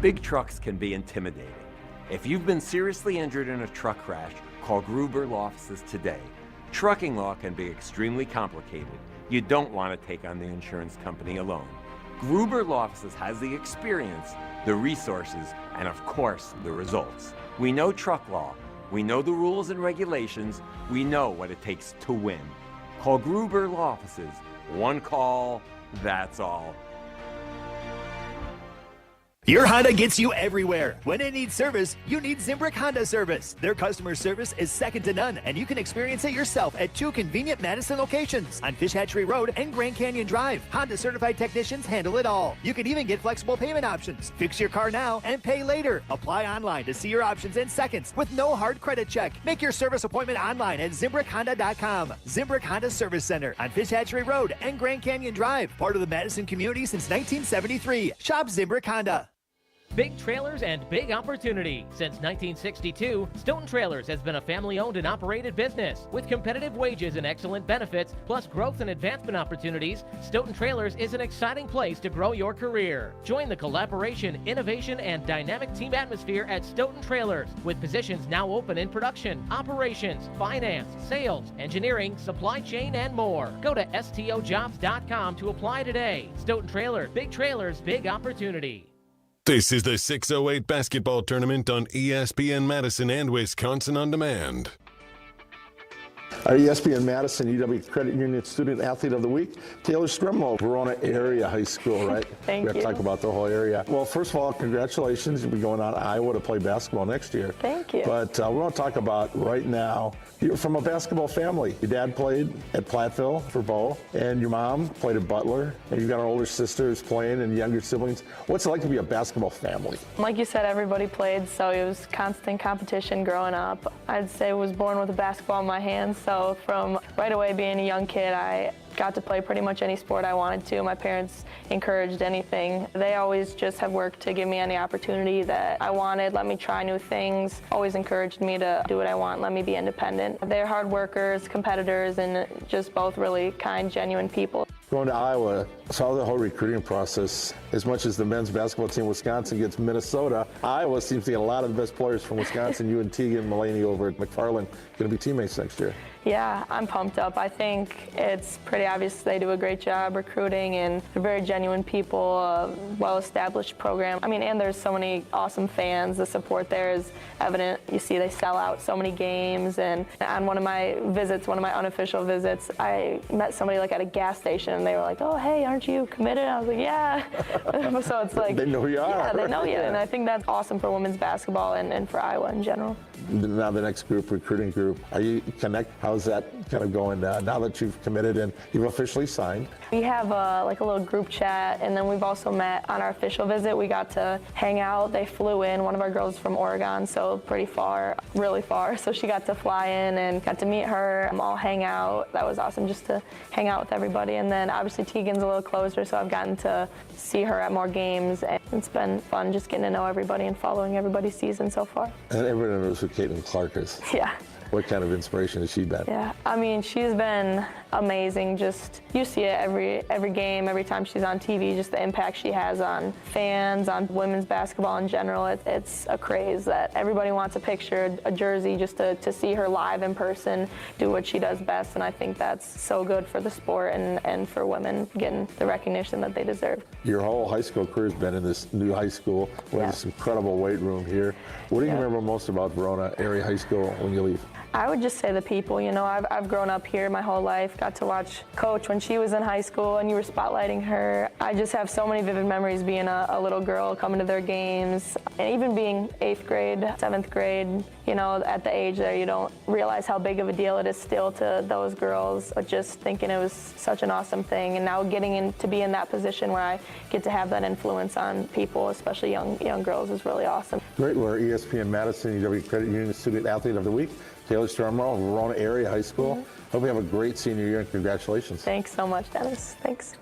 Big trucks can be intimidating. If you've been seriously injured in a truck crash, call Gruber Law Offices today. Trucking law can be extremely complicated. You don't want to take on the insurance company alone. Gruber Law Offices has the experience, the resources, and of course, the results. We know truck law. We know the rules and regulations. We know what it takes to win. Call Gruber Law Offices. One call, that's all. Your Honda gets you everywhere. When it needs service, you need Zimbrick Honda service. Their customer service is second to none, and you can experience it yourself at 2 convenient Madison locations on Fish Hatchery Road and Grand Canyon Drive. Honda certified technicians handle it all. You can even get flexible payment options. Fix your car now and pay later. Apply online to see your options in seconds with no hard credit check. Make your service appointment online at ZimbrickHonda.com. Zimbrick Honda Service Center on Fish Hatchery Road and Grand Canyon Drive. Part of the Madison community since 1973. Shop Zimbrick Honda. Big trailers and big opportunity. Since 1962, Stoughton Trailers has been a family-owned and operated business. With competitive wages and excellent benefits, plus growth and advancement opportunities, Stoughton Trailers is an exciting place to grow your career. Join the collaboration, innovation, and dynamic team atmosphere at Stoughton Trailers, with positions now open in production, operations, finance, sales, engineering, supply chain, and more. Go to stojobs.com to apply today. Stoughton Trailers, big opportunity. This is the 608 basketball tournament on ESPN Madison and Wisconsin On Demand. Our ESPN Madison UW Credit Union Student Athlete of the Week, Taylor Strumlow, Verona Area High School, right? Thank we have you. to talk about the whole area. Well, first of all, congratulations. You'll be going out to Iowa to play basketball next year. Thank you. But we want to talk about right now, you're from a basketball family. Your dad played at Platteville for Bo, and your mom played at Butler, and you've got an older sister who's playing and younger siblings. What's it like to be a basketball family? Like you said, everybody played, so it was constant competition growing up. I'd say I was born with a basketball in my hands, so from right away being a young kid, I got to play pretty much any sport I wanted to. My parents encouraged anything. They always just have worked to give me any opportunity that I wanted, let me try new things, always encouraged me to do what I want, let me be independent. They're hard workers, competitors, and just both really kind, genuine people. Going to Iowa, saw the whole recruiting process. As much as the men's basketball team Wisconsin gets Minnesota, Iowa seems to get a lot of the best players from Wisconsin. You and Tegan Mulaney over at McFarland going to be teammates next year. Yeah, I'm pumped up. I think it's pretty obvious they do a great job recruiting, and they're very genuine people, a well-established program. I mean, and there's so many awesome fans. The support there is evident. You see they sell out so many games, and on one of my visits, one of my unofficial visits, I met somebody like at a gas station, and they were like, "Oh, hey, aren't you committed?" I was like, "Yeah." So it's like, they know who you are. Yeah, they know you, and I think that's awesome for women's basketball and for Iowa in general. Now the next group, recruiting group, are you connect? How's that kind of going now that you've committed and you've officially signed? We have like a little group chat, and then we've also met on our official visit. We got to hang out. They flew in. One of our girls is from Oregon, so pretty far, really far. So she got to fly in and got to meet her, all hang out. That was awesome just to hang out with everybody. And then obviously Tegan's a little closer, so I've gotten to see her at more games, and it's been fun just getting to know everybody and following everybody's season so far. And everyone knows who Caitlin Clark is. Yeah. What kind of inspiration has she been? Yeah, I mean, she's been amazing. Just, you see it every game, every time she's on TV, just the impact she has on fans, on women's basketball in general. It's a craze that everybody wants a picture, a jersey, just to see her live in person, do what she does best. And I think that's so good for the sport and for women getting the recognition that they deserve. Your whole high school career has been in this new high school. We have this incredible weight room here. What do you remember most about Verona Area High School when you leave? I would just say the people. You know, I've grown up here my whole life, got to watch Coach when she was in high school and you were spotlighting her. I just have so many vivid memories being a little girl coming to their games, and even being 8th grade, 7th grade, you know, at the age there you don't realize how big of a deal it is still to those girls, but just thinking it was such an awesome thing, and now getting to be in that position where I get to have that influence on people, especially young girls, is really awesome. Great. We're ESPN Madison UW Credit Union Student Athlete of the Week, Taylor Strumlow, Verona Area High School. Mm-hmm. Hope you have a great senior year, and congratulations. Thanks so much, Dennis. Thanks.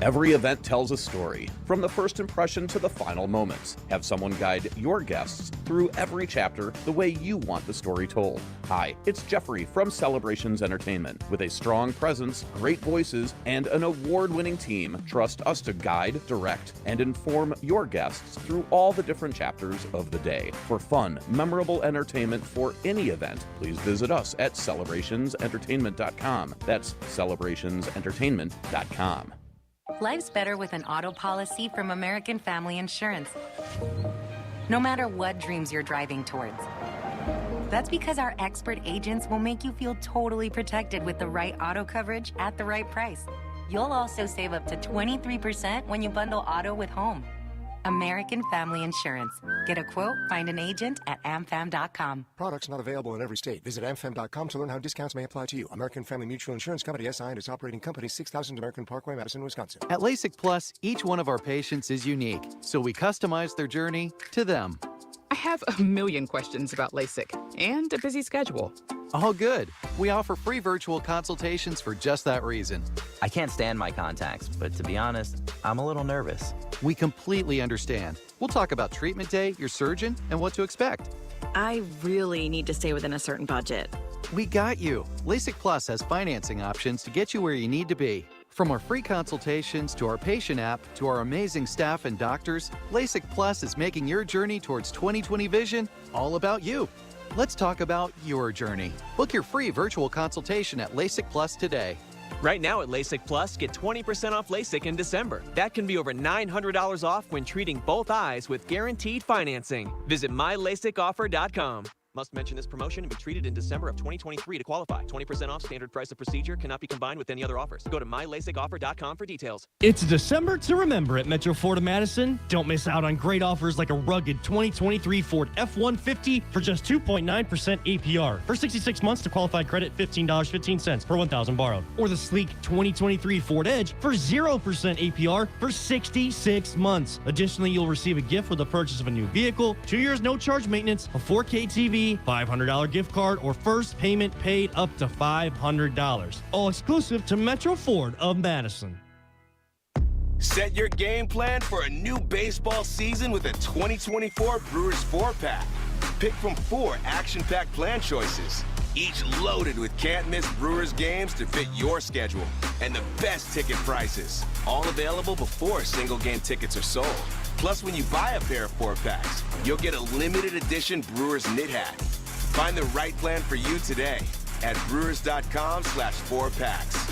Every event tells a story, from the first impression to the final moments. Have someone guide your guests through every chapter the way you want the story told. Hi, it's Jeffrey from Celebrations Entertainment. With a strong presence, great voices, and an award-winning team, trust us to guide, direct, and inform your guests through all the different chapters of the day. For fun, memorable entertainment for any event, please visit us at celebrationsentertainment.com. That's celebrationsentertainment.com. Life's better with an auto policy from American Family Insurance. No matter what dreams you're driving towards. That's because our expert agents will make you feel totally protected with the right auto coverage at the right price. You'll also save up to 23% when you bundle auto with home. American Family Insurance. Get a quote, find an agent at amfam.com. Products not available in every state. Visit amfam.com to learn how discounts may apply to you. American Family Mutual Insurance Company, SI, and its operating company, 6000 American Parkway, Madison, Wisconsin. At LASIK Plus, each one of our patients is unique, so we customize their journey to them. I have a million questions about LASIK and a busy schedule. All good. We offer free virtual consultations for just that reason. I can't stand my contacts, but to be honest, I'm a little nervous. We completely understand. We'll talk about treatment day, your surgeon, and what to expect. I really need to stay within a certain budget. We got you. LASIK Plus has financing options to get you where you need to be. From our free consultations to our patient app to our amazing staff and doctors, LASIK Plus is making your journey towards 20/20 vision all about you. Let's talk about your journey. Book your free virtual consultation at LASIK Plus today. Right now at LASIK Plus, get 20% off LASIK in December. That can be over $900 off when treating both eyes with guaranteed financing. Visit mylasicoffer.com. Must mention this promotion and be treated in December of 2023 to qualify. 20% off standard price of procedure cannot be combined with any other offers. Go to mylasicoffer.com for details. It's December to remember at Metro Ford of Madison. Don't miss out on great offers like a rugged 2023 Ford F-150 for just 2.9% APR. For 66 months to qualified credit, $15.15 per 1,000 borrowed. Or the sleek 2023 Ford Edge for 0% APR for 66 months. Additionally, you'll receive a gift with the purchase of a new vehicle, 2 years no charge maintenance, a 4K TV, $500 gift card, or first payment paid up to $500. All exclusive to Metro Ford of Madison. Set your game plan for a new baseball season with a 2024 Brewers 4-pack. Pick from 4 action-packed plan choices, each loaded with can't-miss Brewers games to fit your schedule and the best ticket prices. All available before single-game tickets are sold. Plus, when you buy a pair of 4-packs, you'll get a limited edition Brewers knit hat. Find the right plan for you today at brewers.com/4packs.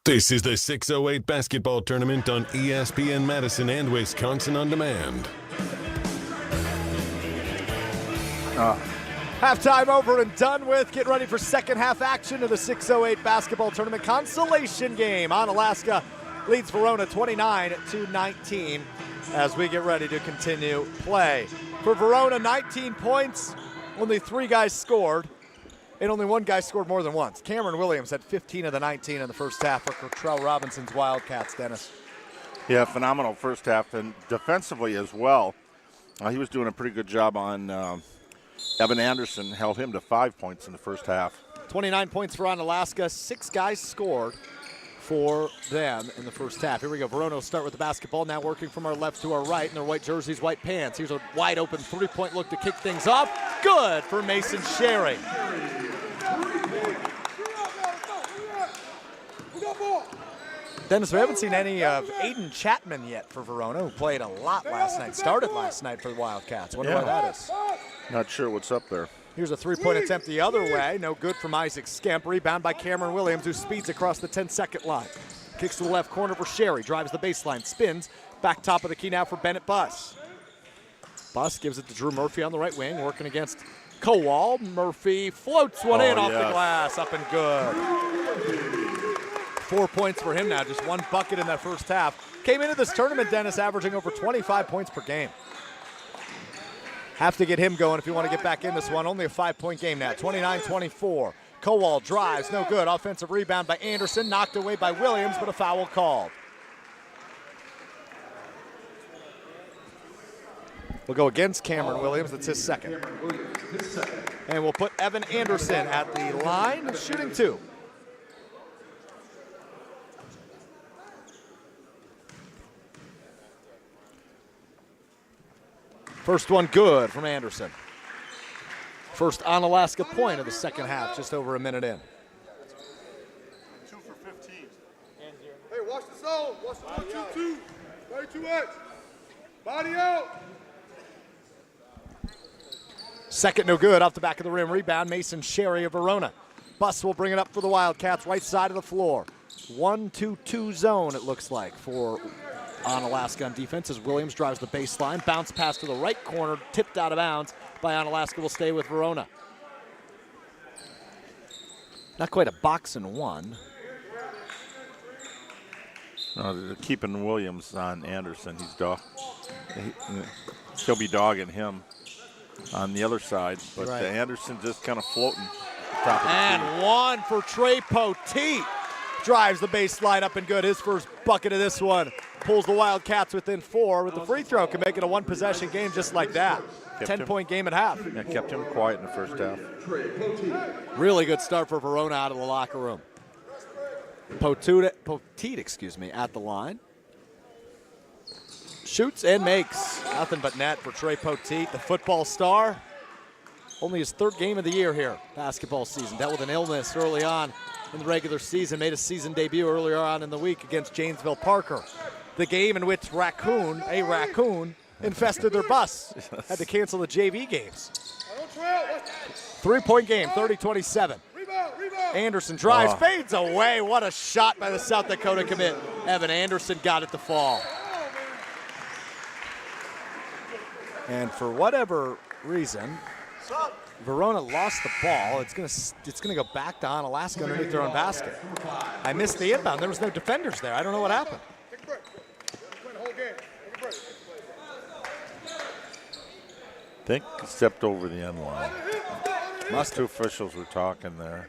This is the 608 basketball tournament on ESPN Madison and Wisconsin On Demand. Halftime over and done with. Get ready for second half action of the 608 basketball tournament consolation game. Onalaska leads Verona 29-19 as we get ready to continue play. For Verona, 19 points, only 3 guys scored, and only 1 guy scored more than once. Cameron Williams had 15 of the 19 in the first half for Cottrell Robinson's Wildcats, Dennis. Yeah, phenomenal first half, and defensively as well. He was doing a pretty good job on Evan Anderson, held him to 5 points in the first half. 29 points for Onalaska. 6 guys scored for them in the first half. Here we go. Verona will start with the basketball, now working from our left to our right in their white jerseys, white pants. Here's a wide open three-point look to kick things off. Good for Mason Sherry. Dennis, we haven't seen any of Aiden Chapman yet for Verona, who played a lot last night, started last night for the Wildcats. Wonder why that is. Not sure what's up there. Here's a three-point attempt the other way. No good from Isaac Skemp. Rebound by Cameron Williams, who speeds across the 10-second line. Kicks to the left corner for Sherry. Drives the baseline. Spins. Back top of the key now for Bennett Buss. Buss gives it to Drew Murphy on the right wing, working against Kowal. Murphy floats one in off the glass. Up and good. 4 points for him now. Just 1 bucket in that first half. Came into this tournament, Dennis, averaging over 25 points per game. Have to get him going if you want to get back in this one. Only a 5-point game now, 29-24. Kowal drives, no good. Offensive rebound by Anderson, knocked away by Williams, but a foul called. We'll go against Cameron Williams, that's his second. And we'll put Evan Anderson at the line, shooting 2. First one good from Anderson. First Onalaska point of the second half, just over a minute in. 2 for 15. Hey, watch the zone. Watch the 1-2-2. 32X. Body out. Second no good, off the back of the rim. Rebound, Mason Sherry of Verona. Buss will bring it up for the Wildcats, right side of the floor. 1-2-2 zone, it looks like, for Onalaska on defense as Williams drives the baseline. Bounce pass to the right corner, tipped out of bounds by Onalaska, will stay with Verona. Not quite a box and one. They're keeping Williams on Anderson. He'll be dogging him on the other side, but Right. Anderson just kind of floating. Top of the And key. one for Trey Poteet. Drives the baseline up and good. His first bucket of this one. Pulls the Wildcats within 4 with the free throw. Can make it a one-possession game just like that. 10-point game at half. Yeah, kept him quiet in the first half. Really good start for Verona out of the locker room. Poteet, at the line. Shoots and makes. Nothing but net for Trey Poteet, the football star. Only his 3rd game of the year here, basketball season. Dealt with an illness early on in the regular season. Made a season debut earlier on in the week against Janesville Parker. The game in which a raccoon, infested their bus. Had to cancel the JV games. 3-point game, 30-27. Anderson drives, fades away. What a shot by the South Dakota commit. Evan Anderson got it to fall. And for whatever reason, Verona lost the ball. It's gonna go back to Onalaska underneath their own basket. I missed the inbound. There was no defenders there. I don't know what happened. I think he stepped over the end line. Must two officials were talking there.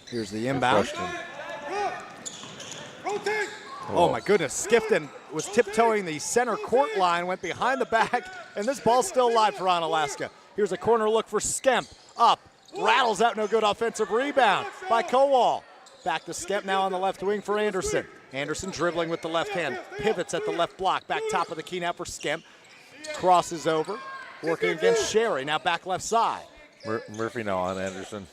Here's the inbound. Oh my goodness, Skifton was tiptoeing the center court line, went behind the back, and this ball's still alive for Onalaska. Here's a corner look for Skemp, up, rattles out, no good offensive rebound by Kowal. Back to Skemp now on the left wing for Anderson. Anderson dribbling with the left hand, pivots at the left block, back top of the key now for Skemp. Crosses over, working against Sherry, now back left side. Murphy now on Anderson.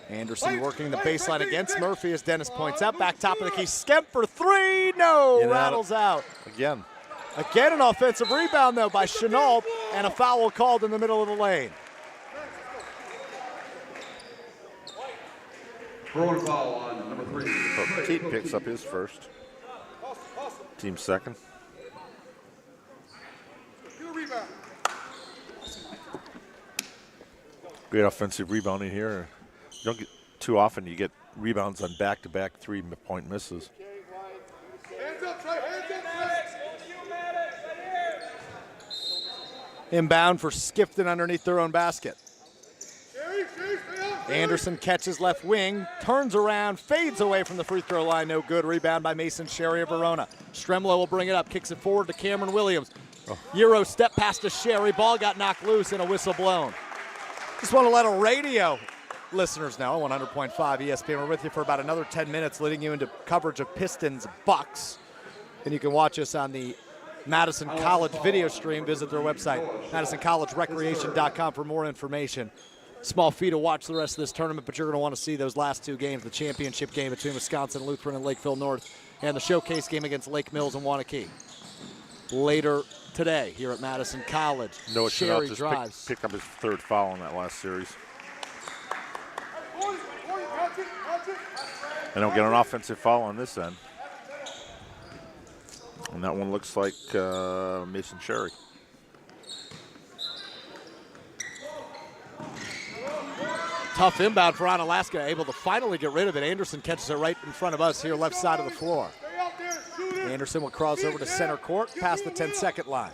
Anderson working the baseline against Murphy as Dennis points out. Back top of the key. Skemp for 3. No. Rattles out. Again an offensive rebound, though, by Chenault, and a foul called in the middle of the lane. Throwing foul on number 3. Poteet picks up his first. Team second. Great offensive rebounding here. You don't get too often. You get rebounds on back-to-back 3-point misses. Inbound for Skifton underneath their own basket. Anderson catches left wing, turns around, fades away from the free throw line. No good. Rebound by Mason Sherry of Verona. Stremlo will bring it up, kicks it forward to Cameron Williams. Euro step past to Sherry. Ball got knocked loose and a whistle blown. Just want to let our radio listeners know, 100.5 ESPN. We're with you for about another 10 minutes, leading you into coverage of Pistons Bucks. And you can watch us on the Madison College video stream. Visit their website, MadisonCollegeRecreation.com, for more information. Small fee to watch the rest of this tournament, but you're going to want to see those last 2 games, the championship game between Wisconsin Lutheran and Lakeville North, and the showcase game against Lake Mills and Wanakee. Later today here at Madison College. Noah Chenault Sherry just drives. picked up his 3rd foul in that last series. And he'll get an offensive foul on this end. And that one looks like Mason Sherry. Tough inbound for Onalaska, able to finally get rid of it. Anderson catches it right in front of us here, left side of the floor. Anderson will cross over to center court, past the 10-second line.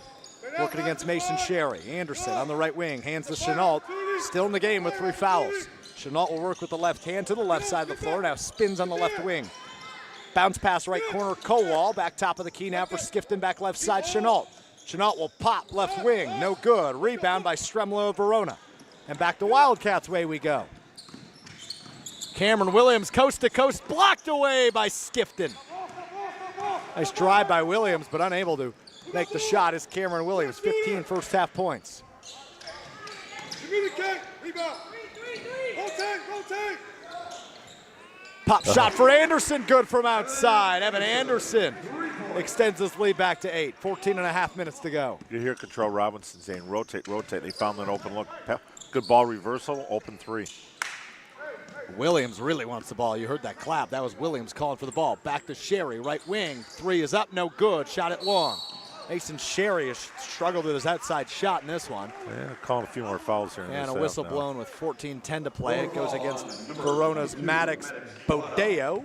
Working against Mason Sherry. Anderson on the right wing, hands to Chenault. Still in the game with 3 fouls. Chenault will work with the left hand to the left side of the floor, now spins on the left wing. Bounce pass right corner, Kowal. Back top of the key now for Skifton, back left side, Chenault. Chenault will pop left wing, no good. Rebound by Stremlo of Verona. And back to Wildcats way we go. Cameron Williams, coast to coast, blocked away by Skifton. Nice drive by Williams, but unable to make the shot is Cameron Williams. 15 first half points. Pop shot for Anderson, good from outside. Evan Anderson extends his lead back to 8. 14 and a half minutes to go. You hear Control Robinson saying, rotate, rotate. They found an open look. Good ball reversal, open 3. Williams really wants the ball. You heard that clap. That was Williams calling for the ball. Back to Sherry, right wing. 3 is up, no good. Shot it long. Mason Sherry has struggled with his outside shot in this one. Yeah, calling a few more fouls here. And a whistle blown with 14:10 to play. It goes against Verona's Maddox Bodeo.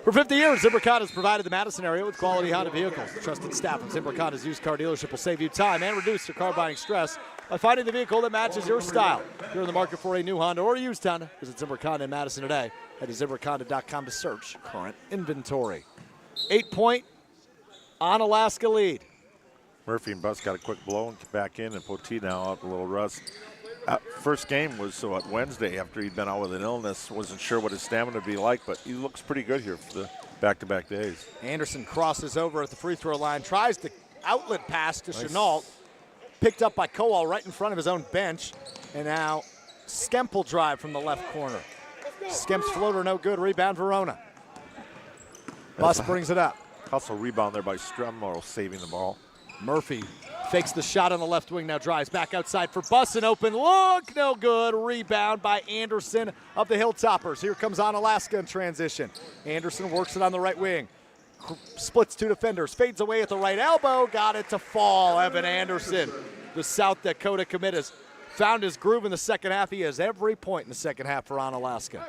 For 50 years, Zimbrick Honda has provided the Madison area with quality Honda vehicles. The trusted staff of Zimbrick Honda's used car dealership will save you time and reduce your car buying stress by finding the vehicle that matches your style. If you're in the market for a new Honda or a used Honda, visit Zimbrick Honda in Madison today. Head to ZimbrickHonda.com to search current inventory. 8-point Onalaska lead. Murphy and Buss got a quick blow and back in, and Poteet now out a little rust. First game was Wednesday after he'd been out with an illness. Wasn't sure what his stamina would be like, but he looks pretty good here for the back-to-back days. Anderson crosses over at the free throw line, tries the outlet pass to Chenault. Picked up by Kowal right in front of his own bench. And now Skemp will drive from the left corner. Skemp's floater no good, rebound Verona. Buss brings it up. Hustle rebound there by Stremlo, saving the ball. Murphy fakes the shot on the left wing, now drives back outside for Buss, an open look, no good. Rebound by Anderson of the Hilltoppers. Here comes Onalaska in transition. Anderson works it on the right wing. Splits two defenders, fades away at the right elbow, got it to fall. Evan Anderson, the South Dakota commit, has found his groove in the second half. He has every point in the second half for Onalaska.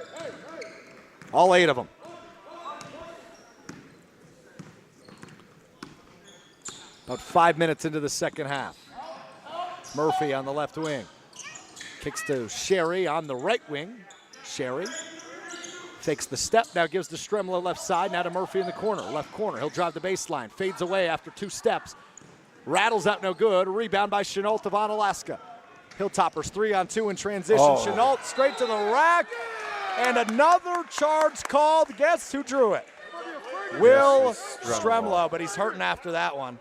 All 8 of them. About 5 minutes into the second half. Murphy on the left wing. Kicks to Sherry on the right wing. Sherry takes the step, now gives to Stremlo left side, now to Murphy in the corner, left corner. He'll drive the baseline, fades away after 2 steps. Rattles out no good, rebound by Chenault of Onalaska. Hilltoppers 3-on-2 in transition. Chenault straight to the rack, and another charge called. Guess who drew it? Will Stremlo, but he's hurting after that one.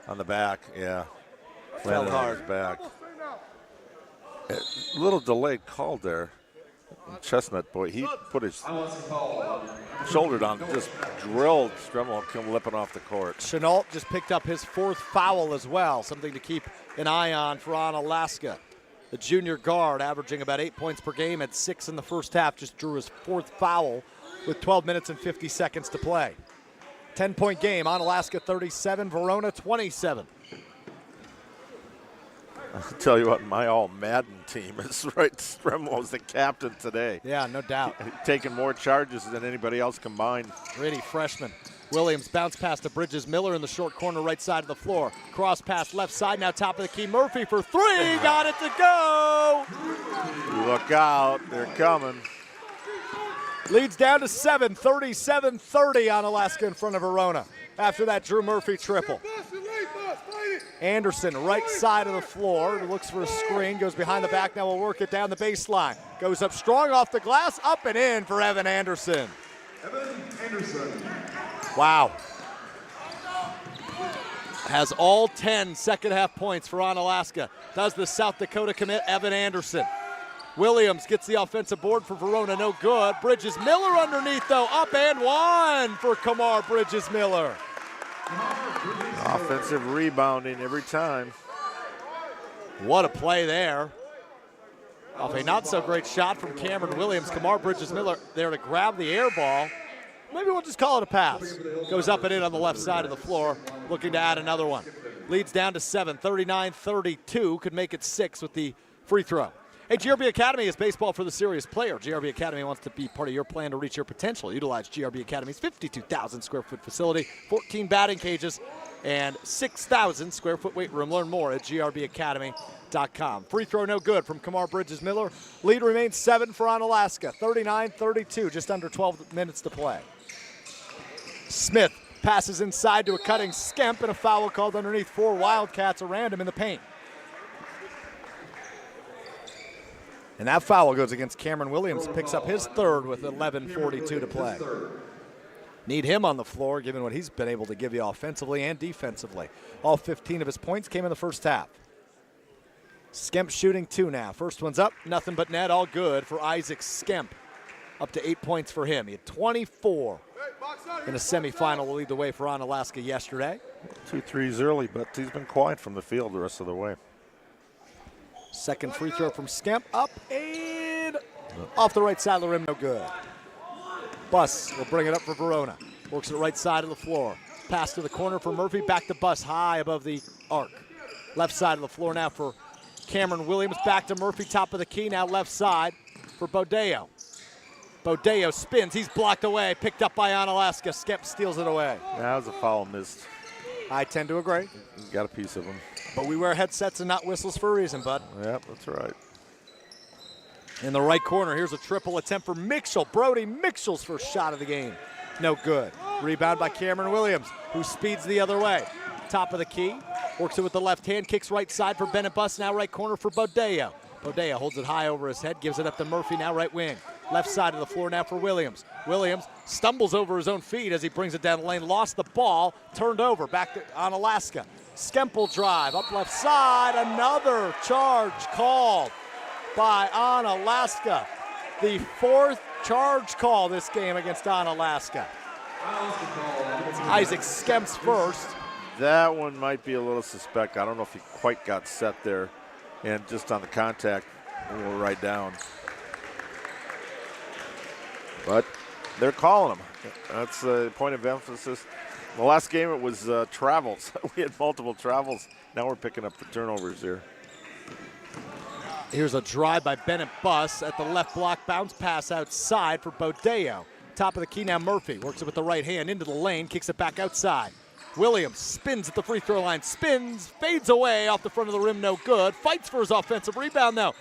On the back, yeah. Fell hard. His back. A little delayed call there. Chestnut boy, he put his shoulder down, just drilled Stremlo, come lipping off the court. Chenault just picked up his 4th foul as well, something to keep an eye on for Onalaska. The junior guard, averaging about 8 points per game, at 6 in the first half, just drew his 4th foul with 12 minutes and 50 seconds to play. 10-point game, Onalaska 37, Verona 27. I'll tell you what, my all-Madden team is right. Stremlo's the captain today. Yeah, no doubt. Taking more charges than anybody else combined. Gritty freshman. Williams bounce pass to Bridges Miller in the short corner right side of the floor. Cross pass left side, now top of the key. Murphy for 3, got it to go! Look out, they're coming. Leads down to 7, 37-30 Onalaska in front of Verona. After that, Drew Murphy triple. Anderson, right side of the floor, looks for a screen, goes behind the back, now will work it down the baseline. Goes up strong off the glass, up and in for Evan Anderson. Evan Anderson. Wow. Has all 10 second half points for Onalaska. Does the South Dakota commit, Evan Anderson. Williams gets the offensive board for Verona, no good. Bridges Miller underneath though, up and 1 for Kamar Bridges Miller. Offensive rebounding every time. What a play there. Off a not so great shot from Cameron Williams. Kamar Bridges Miller there to grab the air ball. Maybe we'll just call it a pass. Goes up and in on the left side of the floor, looking to add another one. Leads down to 7, 39-32, could make it 6 with the free throw. Hey, GRB Academy is baseball for the serious player. GRB Academy wants to be part of your plan to reach your potential. Utilize GRB Academy's 52,000 square foot facility, 14 batting cages, and 6,000 square foot weight room. Learn more at grbacademy.com. Free throw no good from Kamar Bridges Miller. Lead remains 7 for Onalaska, 39-32, just under 12 minutes to play. Smith passes inside to a cutting Skemp, and a foul called underneath. 4 Wildcats around him in the paint. And that foul goes against Cameron Williams, picks up his 3rd with 11:42 to play. Need him on the floor, given what he's been able to give you offensively and defensively. All 15 of his points came in the first half. Skemp shooting 2 now. First one's up, nothing but net, all good for Isaac Skemp. Up to 8 points for him. He had 24 in a semifinal to lead the way for Onalaska yesterday. 2 threes early, but he's been quiet from the field the rest of the way. Second free throw from Skemp, up and off the right side of the rim, no good. Buss will bring it up for Verona. Works it right side of the floor. pass to the corner for Murphy. Back to Buss high above the arc. Left side of the floor now for Cameron Williams. Back to Murphy, top of the key. Now left side for Bodeo. Bodeo spins. He's blocked away. Picked up by Onalaska. Skep steals it away. That was a foul missed. I tend to agree. Got a piece of him. But we wear headsets and not whistles for a reason, bud. Yep, that's right. In the right corner, here's a triple attempt for Mitchell. Brody Mitchell's first shot of the game. No good. Rebound by Cameron Williams, who speeds the other way. Top of the key. Works it with the left hand. Kicks right side for Bennett Buss. Now right corner for Bodeo. Bodeo holds it high over his head. Gives it up to Murphy. Now right wing. Left side of the floor now for Williams. Williams stumbles over his own feet as he brings it down the lane. Lost the ball. Turned over. Back to Onalaska. Skempel drive. Up left side. Another charge called by Onalaska. The fourth charge call this game against Onalaska. Isaac Skemps first. That one might be a little suspect. I don't know if he quite got set there. And just on the contact, a little right down. But they're calling him. That's a point of emphasis. The last game it was travels. We had multiple travels. Now we're picking up the turnovers here. Here's a drive by Bennett Buss at the left block. Bounce pass outside for Bodeo. Top of the key now Murphy. Works it with the right hand into the lane. Kicks it back outside. Williams spins at the free throw line. Spins. Fades away off the front of the rim. No good. Fights for his offensive rebound though.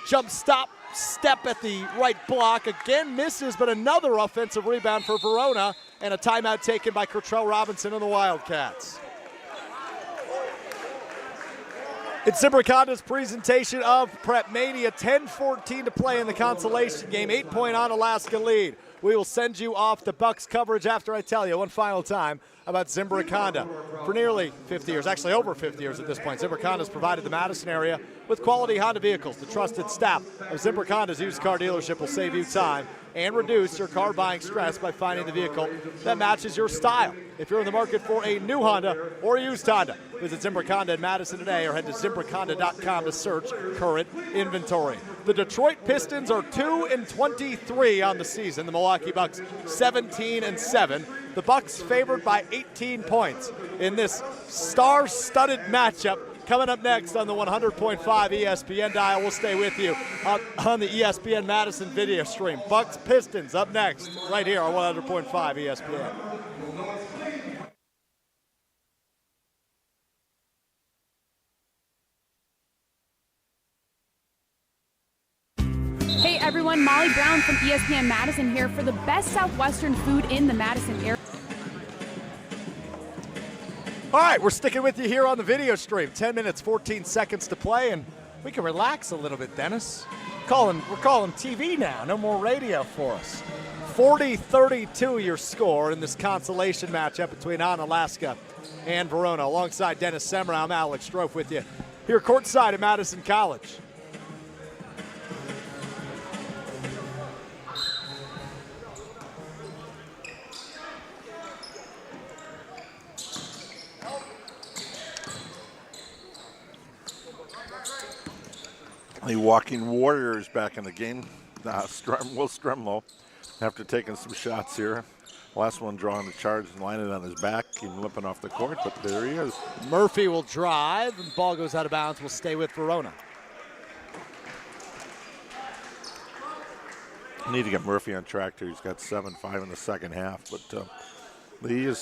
Jump stop. Step at the right block. Again misses, but another offensive rebound for Verona. And a timeout taken by Kurtrell Robinson and the Wildcats. It's Zimbrick Honda's presentation of Prep Mania. 10-14 to play in the consolation game. 8-point Onalaska lead. We will send you off the Bucks coverage after I tell you one final time about Zimbrick Honda. For nearly 50 years, actually over 50 years at this point, Zimbrick Honda has provided the Madison area with quality Honda vehicles. The trusted staff of Zimbrick Honda's used car dealership will save you time and reduce your car buying stress by finding the vehicle that matches your style. If you're in the market for a new Honda or a used Honda, visit Zimbrick Honda in Madison today or head to ZimbrickHonda.com to search current inventory. The Detroit Pistons are 2-23 on the season. The Milwaukee Bucks 17-7. The Bucks favored by 18 points in this star-studded matchup. Coming up next on the 100.5 ESPN dial, we'll stay with you on the ESPN Madison video stream. Bucks Pistons up next, right here on 100.5 ESPN. Hey everyone, Molly Brown from ESPN Madison here for the best Southwestern food in the Madison area. All right, we're sticking with you here on the video stream. 10 minutes, 14 seconds to play, and we can relax a little bit, Dennis. We're calling TV now. No more radio for us. 40-32 your score in this consolation matchup between Onalaska and Verona. Alongside Dennis Semra, I'm Alex Strofe with you here courtside at Madison College. The Walking Warriors back in the game. Will Stremlow, after taking some shots here. Last one drawing the charge and lining it on his back. Came limping off the court, but there he is. Murphy will drive, and ball goes out of bounds. Will stay with Verona. Need to get Murphy on track here. He's got 7-5 in the second half, but they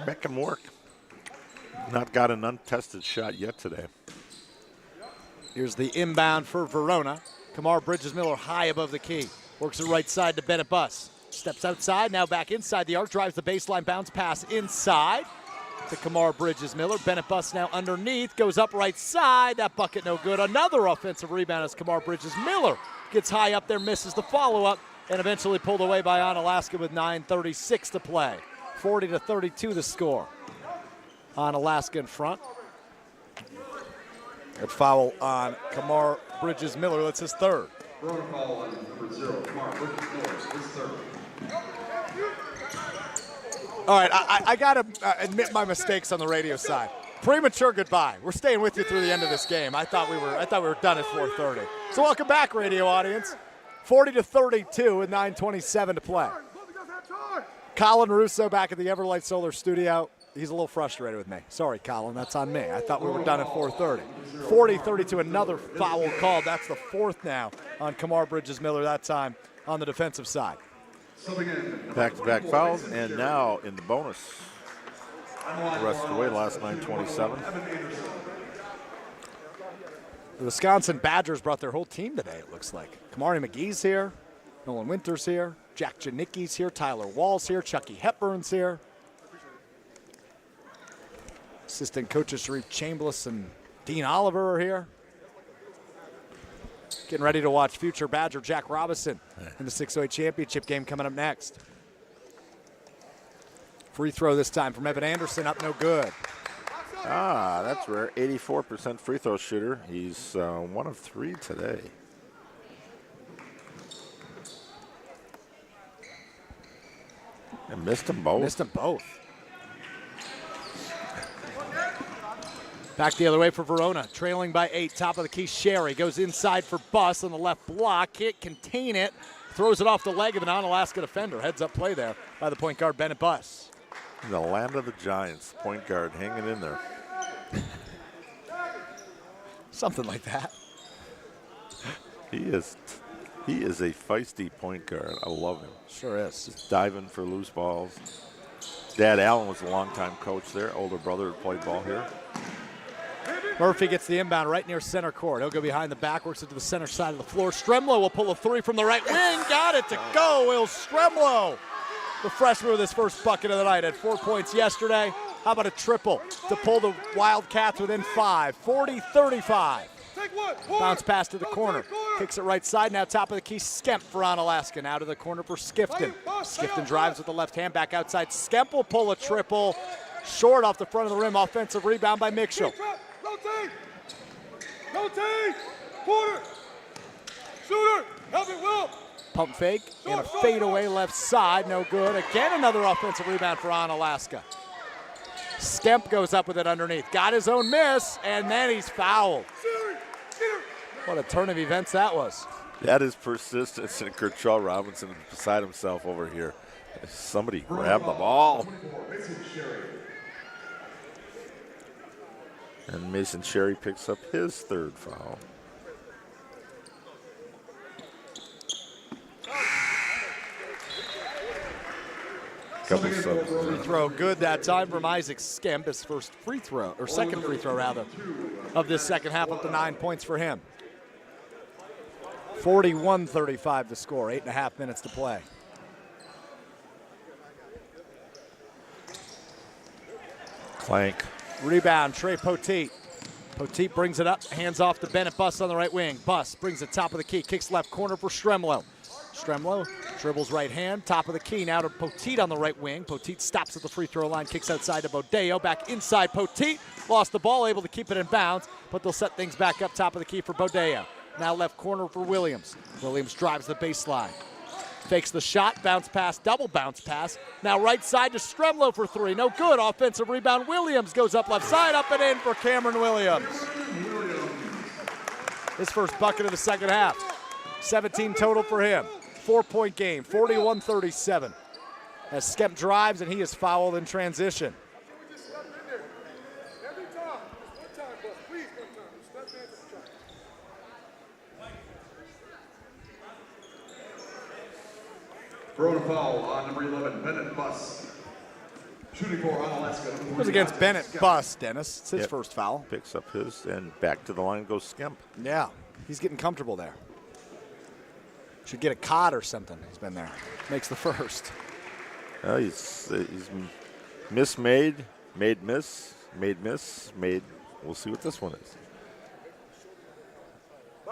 make him work. Not got an untested shot yet today. Here's the inbound for Verona. Kamar Bridges-Miller high above the key. Works it right side to Bennett Buss. Steps outside, now back inside the arc. Drives the baseline, bounce pass inside to Kamar Bridges-Miller. Bennett Buss now underneath, goes up right side. That bucket no good. Another offensive rebound as Kamar Bridges-Miller gets high up there, misses the follow-up, and eventually pulled away by Onalaska with 9:36 to play. 40-32 the score. Onalaska in front. A foul on Kamar Bridges-Miller. That's his third. Protocol on number 0, Kamar Bridges-Miller, his third. All right, I got to admit my mistakes on the radio side. Premature goodbye. We're staying with you through the end of this game. I thought we were done at 4:30. So welcome back, radio audience. 40-32 with 9:27 to play. Colin Russo back at the Everlight Solar Studio. he's a little frustrated with me. Sorry, Colin, that's on me. I thought we were done at 4:30. 40-32, another foul called. That's the fourth now on Kamar Bridges-Miller, that time on the defensive side. Back-to-back fouls, and now in the bonus. The rest of the way, last 9:27. The Wisconsin Badgers brought their whole team today, it looks like. Kamari McGee's here, Nolan Winter's here, Jack Janicki's here, Tyler Wall's here, Chucky Hepburn's here. Assistant coaches Sharif Chambliss and Dean Oliver are here. Getting ready to watch future Badger Jack Robinson in the 608 championship game coming up next. Free throw this time from Evan Anderson, up no good. That's rare. 84% free throw shooter. He's 1 of 3 today. And missed them both. Missed them both. Back the other way for Verona, trailing by 8. Top of the key, Sherry goes inside for Buss on the left block. Can't contain it. Throws it off the leg of an Onalaska defender. Heads up play there by the point guard, Bennett Buss. In the land of the Giants, point guard hanging in there. Something like that. He is a feisty point guard. I love him. Sure is. Just diving for loose balls. Dad Allen was a longtime coach there. Older brother played ball here. Murphy gets the inbound right near center court. He'll go behind the back, works it to the center side of the floor. Stremlow will pull a 3 from the right wing. Got it to go. Will Stremlow, the freshman with his first bucket of the night, had 4 points yesterday. How about a triple to pull the Wildcats within 5? 40-35. Bounce pass to the corner. Kicks it right side. Now top of the key, Skemp for Onalaska. Now to the corner for Skifton. Skifton drives with the left hand back outside. Skemp will pull a triple. Short off the front of the rim. Offensive rebound by Mitchell. Rotate. Quarter. Shooter. Help it, Will. Pump fake and a fadeaway left side. No good. Again, another offensive rebound for Onalaska. Skemp goes up with it underneath. Got his own miss, and then he's fouled. What a turn of events that was. That is persistence, and Kerchaw Robinson is beside himself over here. Somebody grabbed the ball. And Mason Sherry picks up his 3rd foul. Couple subs. Free throw good that time from Isaac Skemp. His first free throw, or second free throw rather, of this second half, up to 9 points for him. 41-35 the score, 8.5 minutes to play. Clank. Rebound, Trey Poteet. Poteet brings it up, hands off to Bennett Buss on the right wing. Buss brings it top of the key, kicks left corner for Stremlow. Stremlow dribbles right hand, top of the key, now to Poteet on the right wing. Poteet stops at the free throw line, kicks outside to Bodeo, back inside Poteet. Lost the ball, able to keep it in bounds, but they'll set things back up top of the key for Bodeo. Now left corner for Williams. Williams drives the baseline. Fakes the shot, bounce pass, double bounce pass. Now right side to Stremlow for 3. No good. Offensive rebound. Williams goes up left side, up and in for Cameron Williams. His first bucket of the second half. 17 total for him. 4-point game, 41-37. As Skemp drives and he is fouled in transition. Verona foul on number 11, Bennett Buss. Shooting for Onalaska. It was against Bennett Buss, Dennis. It's his first foul. Picks up his, and back to the line goes Skemp. Yeah, he's getting comfortable there. Should get a cod or something. He's been there. Makes the first. He's mismade, made miss, made miss, made. We'll see what this one is.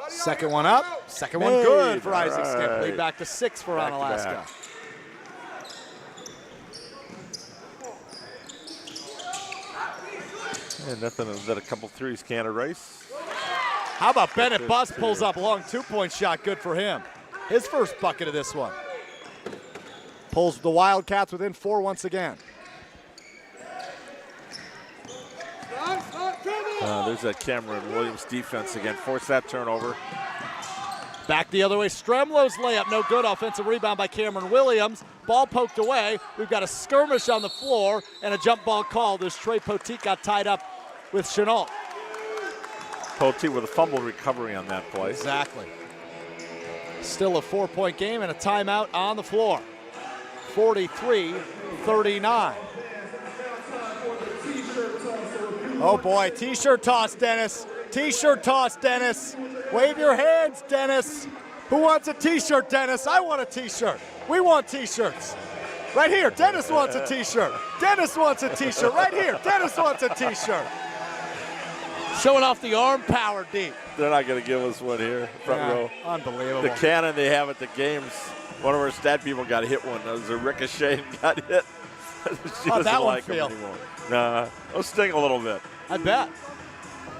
Second one up. Second one good for Isaac Skemp. Lead back to 6 for Onalaska. And nothing that a couple threes can't erase. How about Bennett Buss pulls up long 2-point shot. Good for him. His first bucket of this one. Pulls the Wildcats within 4 once again. There's that Cameron Williams defense again. Force that turnover. Back the other way, Stremlo's layup, no good. Offensive rebound by Cameron Williams. Ball poked away. We've got a skirmish on the floor and a jump ball called as Trey Poteet got tied up with Chenault. Poteet with a fumble recovery on that play. Exactly. Still a 4-point game and a timeout on the floor. 43-39. Oh boy, t-shirt toss, Dennis. T-shirt toss, Dennis. Wave your hands, Dennis. Who wants a t-shirt, Dennis? I want a t-shirt. We want t-shirts. Right here, Dennis wants a t-shirt. Dennis wants a t-shirt. Right here, Dennis wants a t-shirt. Showing off the arm power deep. They're not going to give us one here, front row. Unbelievable. The cannon they have at the games, one of our stat people got hit one. That was a ricochet and got hit. She How'd that one like feel? him anymore. Nah, it'll sting a little bit. I bet.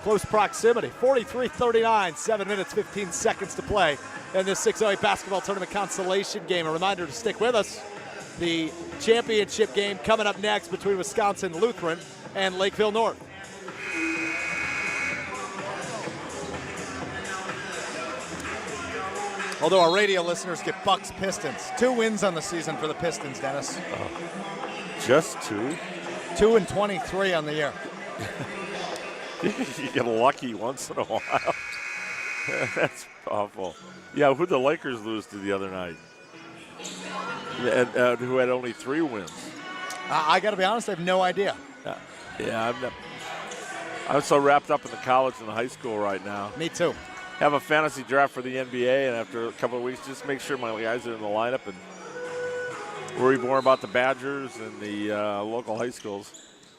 Close proximity. 43-39, 7 minutes, 15 seconds to play in this 608 basketball tournament consolation game. A reminder to stick with us. The championship game coming up next between Wisconsin Lutheran and Lakeville North. Although our radio listeners get Bucks Pistons. 2 wins on the season for the Pistons, Dennis. Just 2? 2-23 on the year. You get lucky once in a while. That's awful. Yeah, who'd the Lakers lose to the other night? And who had only 3 wins? I got to be honest, I have no idea. Yeah, I'm so wrapped up in the college and the high school right now. Me too. Have a fantasy draft for the NBA, and after a couple of weeks, just make sure my guys are in the lineup and worry more about the Badgers and the local high schools.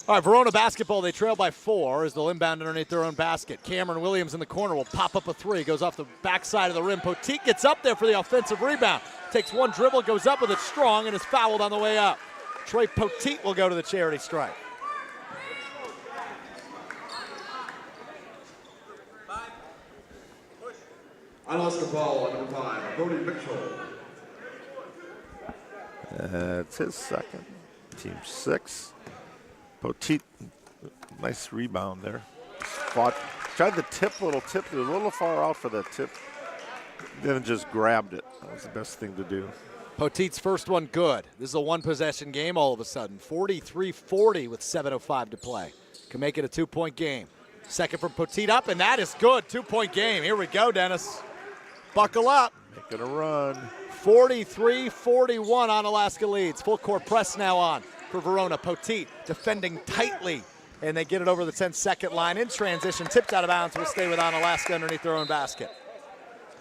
All right, Verona basketball, they trail by 4 as they'll inbound underneath their own basket. Cameron Williams in the corner will pop up a 3, goes off the backside of the rim. Poteet gets up there for the offensive rebound. Takes one dribble, goes up with it strong, and is fouled on the way up. Trey Poteet will go to the charity stripe. Unlost foul on number 5, Brody Mitchell. It's his second. Team 6. Poteet, nice rebound there. Tried the tip, a little far out for that tip. Then just grabbed it. That was the best thing to do. Poteet's first one good. This is a one-possession game all of a sudden. 43-40 with 7:05 to play. Can make it a 2-point game. Second from Poteet up, and that is good. 2-point game. Here we go, Dennis. Buckle up. Making a run. 43-41 on Alaska leads. Full court press now on for Verona. Poteet defending tightly, and they get it over the 10-second line in transition. Tipped out of bounds. Will stay with Alaska underneath their own basket.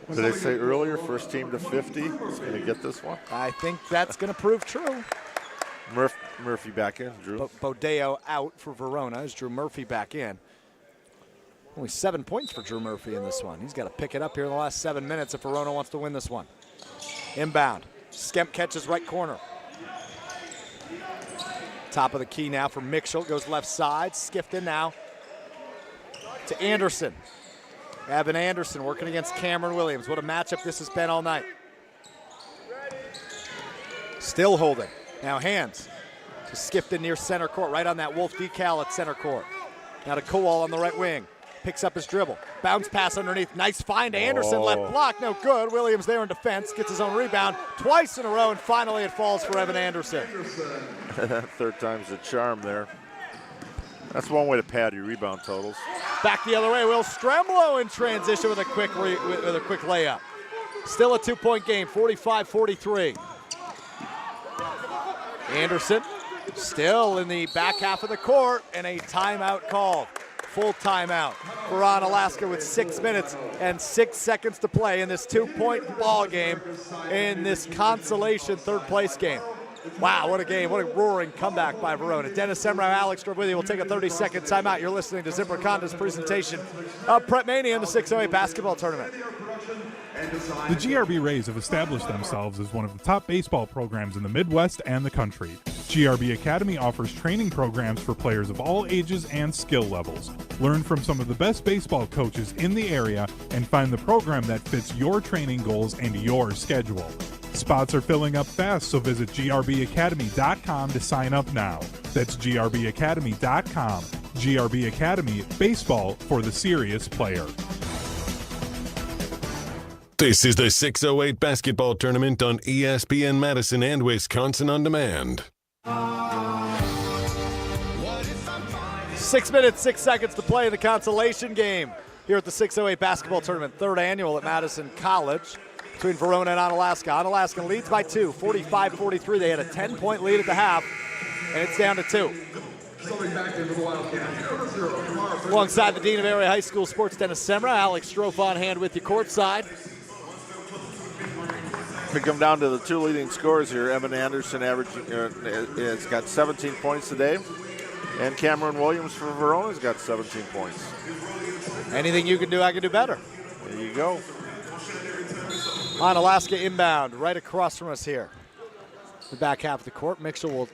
What did I say earlier? First team to 50 is going to get this one. I think that's going to prove true. Murphy back in. Drew. Bodeo out for Verona as Drew Murphy back in. Only 7 points for Drew Murphy in this one. He's got to pick it up here in the last 7 minutes if Verona wants to win this one. Inbound. Skemp catches right corner. Top of the key now for Mitchell. Goes left side. Skipped in now to Anderson. Evan Anderson working against Cameron Williams. What a matchup this has been all night. Still holding. Now hands to Skipton near center court. Right on that Wolf decal at center court. Now to Kowal on the right wing. Picks up his dribble. Bounce pass underneath. Nice find to Anderson. Left block. No good. Williams there in defense. Gets his own rebound twice in a row, and finally it falls for Evan Anderson. Third time's the charm there. That's one way to pad your rebound totals. Back the other way. Will Stremlo in transition with a quick layup. Still a 2-point game. 45-43. Anderson still in the back half of the court, and a timeout called. Full timeout for Alaska with 6 minutes and 6 seconds to play in this 2-point ball game in this consolation third-place game. Wow, what a game. What a roaring comeback by Verona. Dennis Semrau, Alex Stroh with you. We'll take a 30-second timeout. You're listening to Zimbrick Honda's presentation of Prep Mania in the 608 basketball tournament. The GRB Rays have established themselves as one of the top baseball programs in the Midwest and the country. GRB Academy offers training programs for players of all ages and skill levels. Learn from some of the best baseball coaches in the area and find the program that fits your training goals and your schedule. Spots are filling up fast, so visit grbacademy.com to sign up now. That's grbacademy.com. GRB Academy, baseball for the serious player. This is the 608 basketball tournament on ESPN Madison and Wisconsin On Demand. 6 minutes, 6 seconds to play in the consolation game here at the 608 basketball tournament, third annual at Madison College between Verona and Onalaska. Onalaska leads by 2, 45-43. They had a 10-point lead at the half, and it's down to 2. Alongside the Dean of Area High School Sports, Dennis Semra, Alex Strofe on hand with you courtside. We come down to the two leading scorers here. Evan Anderson has got 17 points today, and Cameron Williams for Verona's got 17 points. Anything you can do, I can do better. There you go. Onalaska inbound right across from us here. The back half of the court. Mitchell will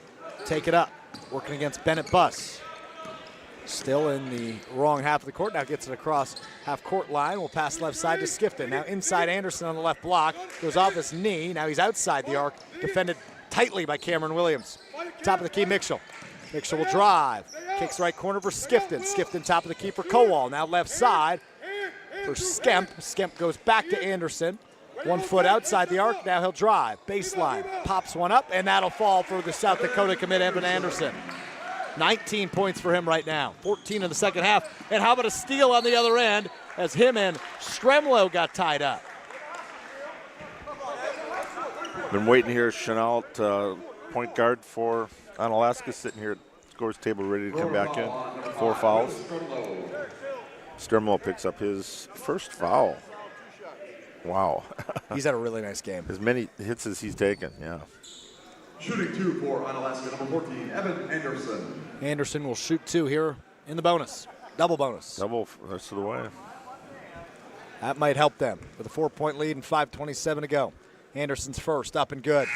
take it up, working against Bennett Buss. Still in the wrong half of the court. Now gets it across half-court line. Will pass left side to Skifton. Now inside Anderson on the left block. Goes off his knee. Now he's outside the arc. Defended tightly by Cameron Williams. Top of the key, Mitchell. Mitchell will drive. Kicks right corner for Skifton. Skifton top of the key for Kowal. Now left side for Skemp. Skemp goes back to Anderson. 1 foot outside the arc. Now he'll drive. Baseline. Pops one up, and that'll fall for the South Dakota commit, Evan Anderson. 19 points for him right now. 14 in the second half. And how about a steal on the other end as him and Stremlo got tied up. Been waiting here. Chenault, point guard for Onalaska, sitting here at the scores table ready to come back in. 4 fouls. Stremlo picks up his first foul. Wow. He's had a really nice game. As many hits as he's taken, yeah. Shooting 2 for Onalaska, number 14, Evan Anderson. Anderson will shoot 2 here in the bonus. Double bonus. Double the rest of the way. That might help them with a 4-point lead and 5:27 to go. Anderson's first, up and good.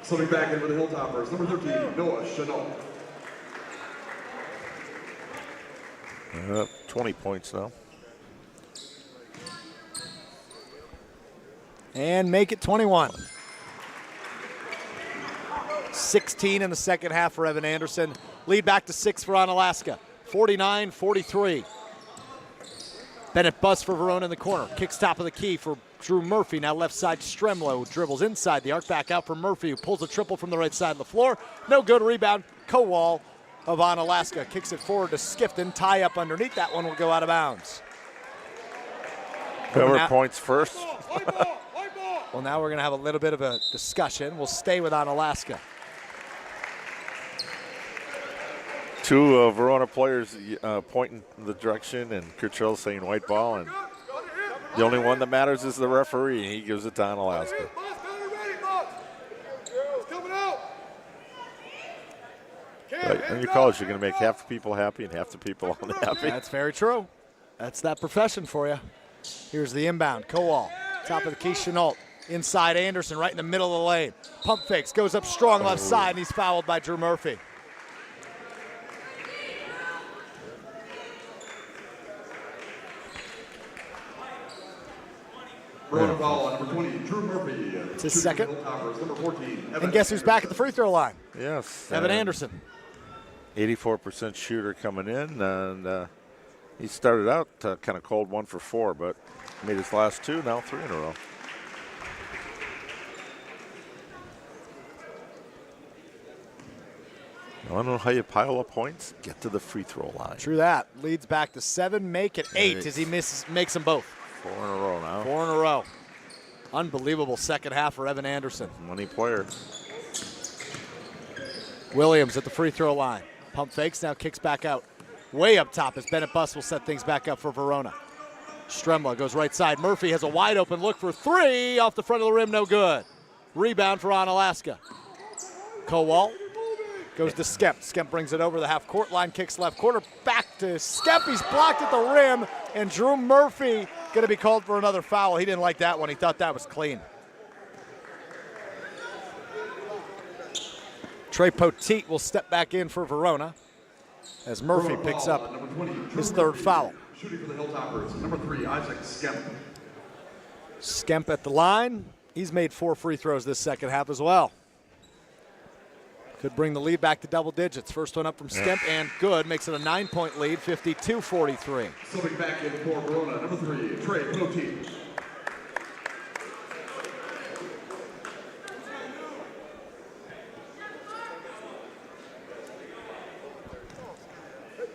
Slipping back in for the Hilltoppers, number 13, Noah Chenault. 20 points now. And make it 21. 16 in the second half for Evan Anderson. Lead back to 6 for Onalaska. 49-43. Bennett Buss for Verona in the corner. Kicks top of the key for Drew Murphy. Now left side Stremlo dribbles inside the arc. Back out for Murphy, who pulls a triple from the right side of the floor. No good. Rebound. Kowal of Onalaska kicks it forward to Skifton. Tie up underneath. That one will go out of bounds. Whoever points first. Well, now we're going to have a little bit of a discussion. We'll stay with Onalaska. 2 Verona players pointing in the direction, and Kurtrell saying white ball, and the only one that matters is the referee, and he gives it to Onalaska. But in your college, you're going to make half the people happy and half the people unhappy. That's very true. That's that profession for you. Here's the inbound. Kowal, top of the key, Chenault. Inside Anderson, right in the middle of the lane. Pump fakes, goes up strong left side, and he's fouled by Drew Murphy. Verona foul on number 20, Drew Murphy. It's his second. Number 14, And guess who's back at the free throw line? Yes. Evan Anderson. 84% shooter coming in, and he started out kind of cold, 1 for 4, but made his last 2, now 3 in a row. I don't know how you pile up points. Get to the free throw line. True that. Leads back to 7, make it 8 as he makes them both. 4 in a row now. 4 in a row. Unbelievable second half for Evan Anderson. Money player. Williams at the free throw line. Pump fakes, now kicks back out. Way up top as Bennett Buss will set things back up for Verona. Stremla goes right side. Murphy has a wide open look for 3. Off the front of the rim, no good. Rebound for Onalaska. Kowal goes to Skemp. Skemp brings it over the half-court line, kicks left corner, back to Skemp. He's blocked at the rim, and Drew Murphy going to be called for another foul. He didn't like that one. He thought that was clean. Trey Poteet will step back in for Verona as Murphy picks up his 3rd foul. Shooting for the Hilltoppers, number 3, Isaac Skemp. Skemp at the line. He's made 4 free throws this second half as well. Could bring the lead back to double digits. First one up from Skemp and good. Makes it a 9-point lead, 52-43. Slipping back in for Verona, number 3, Trey Poteet.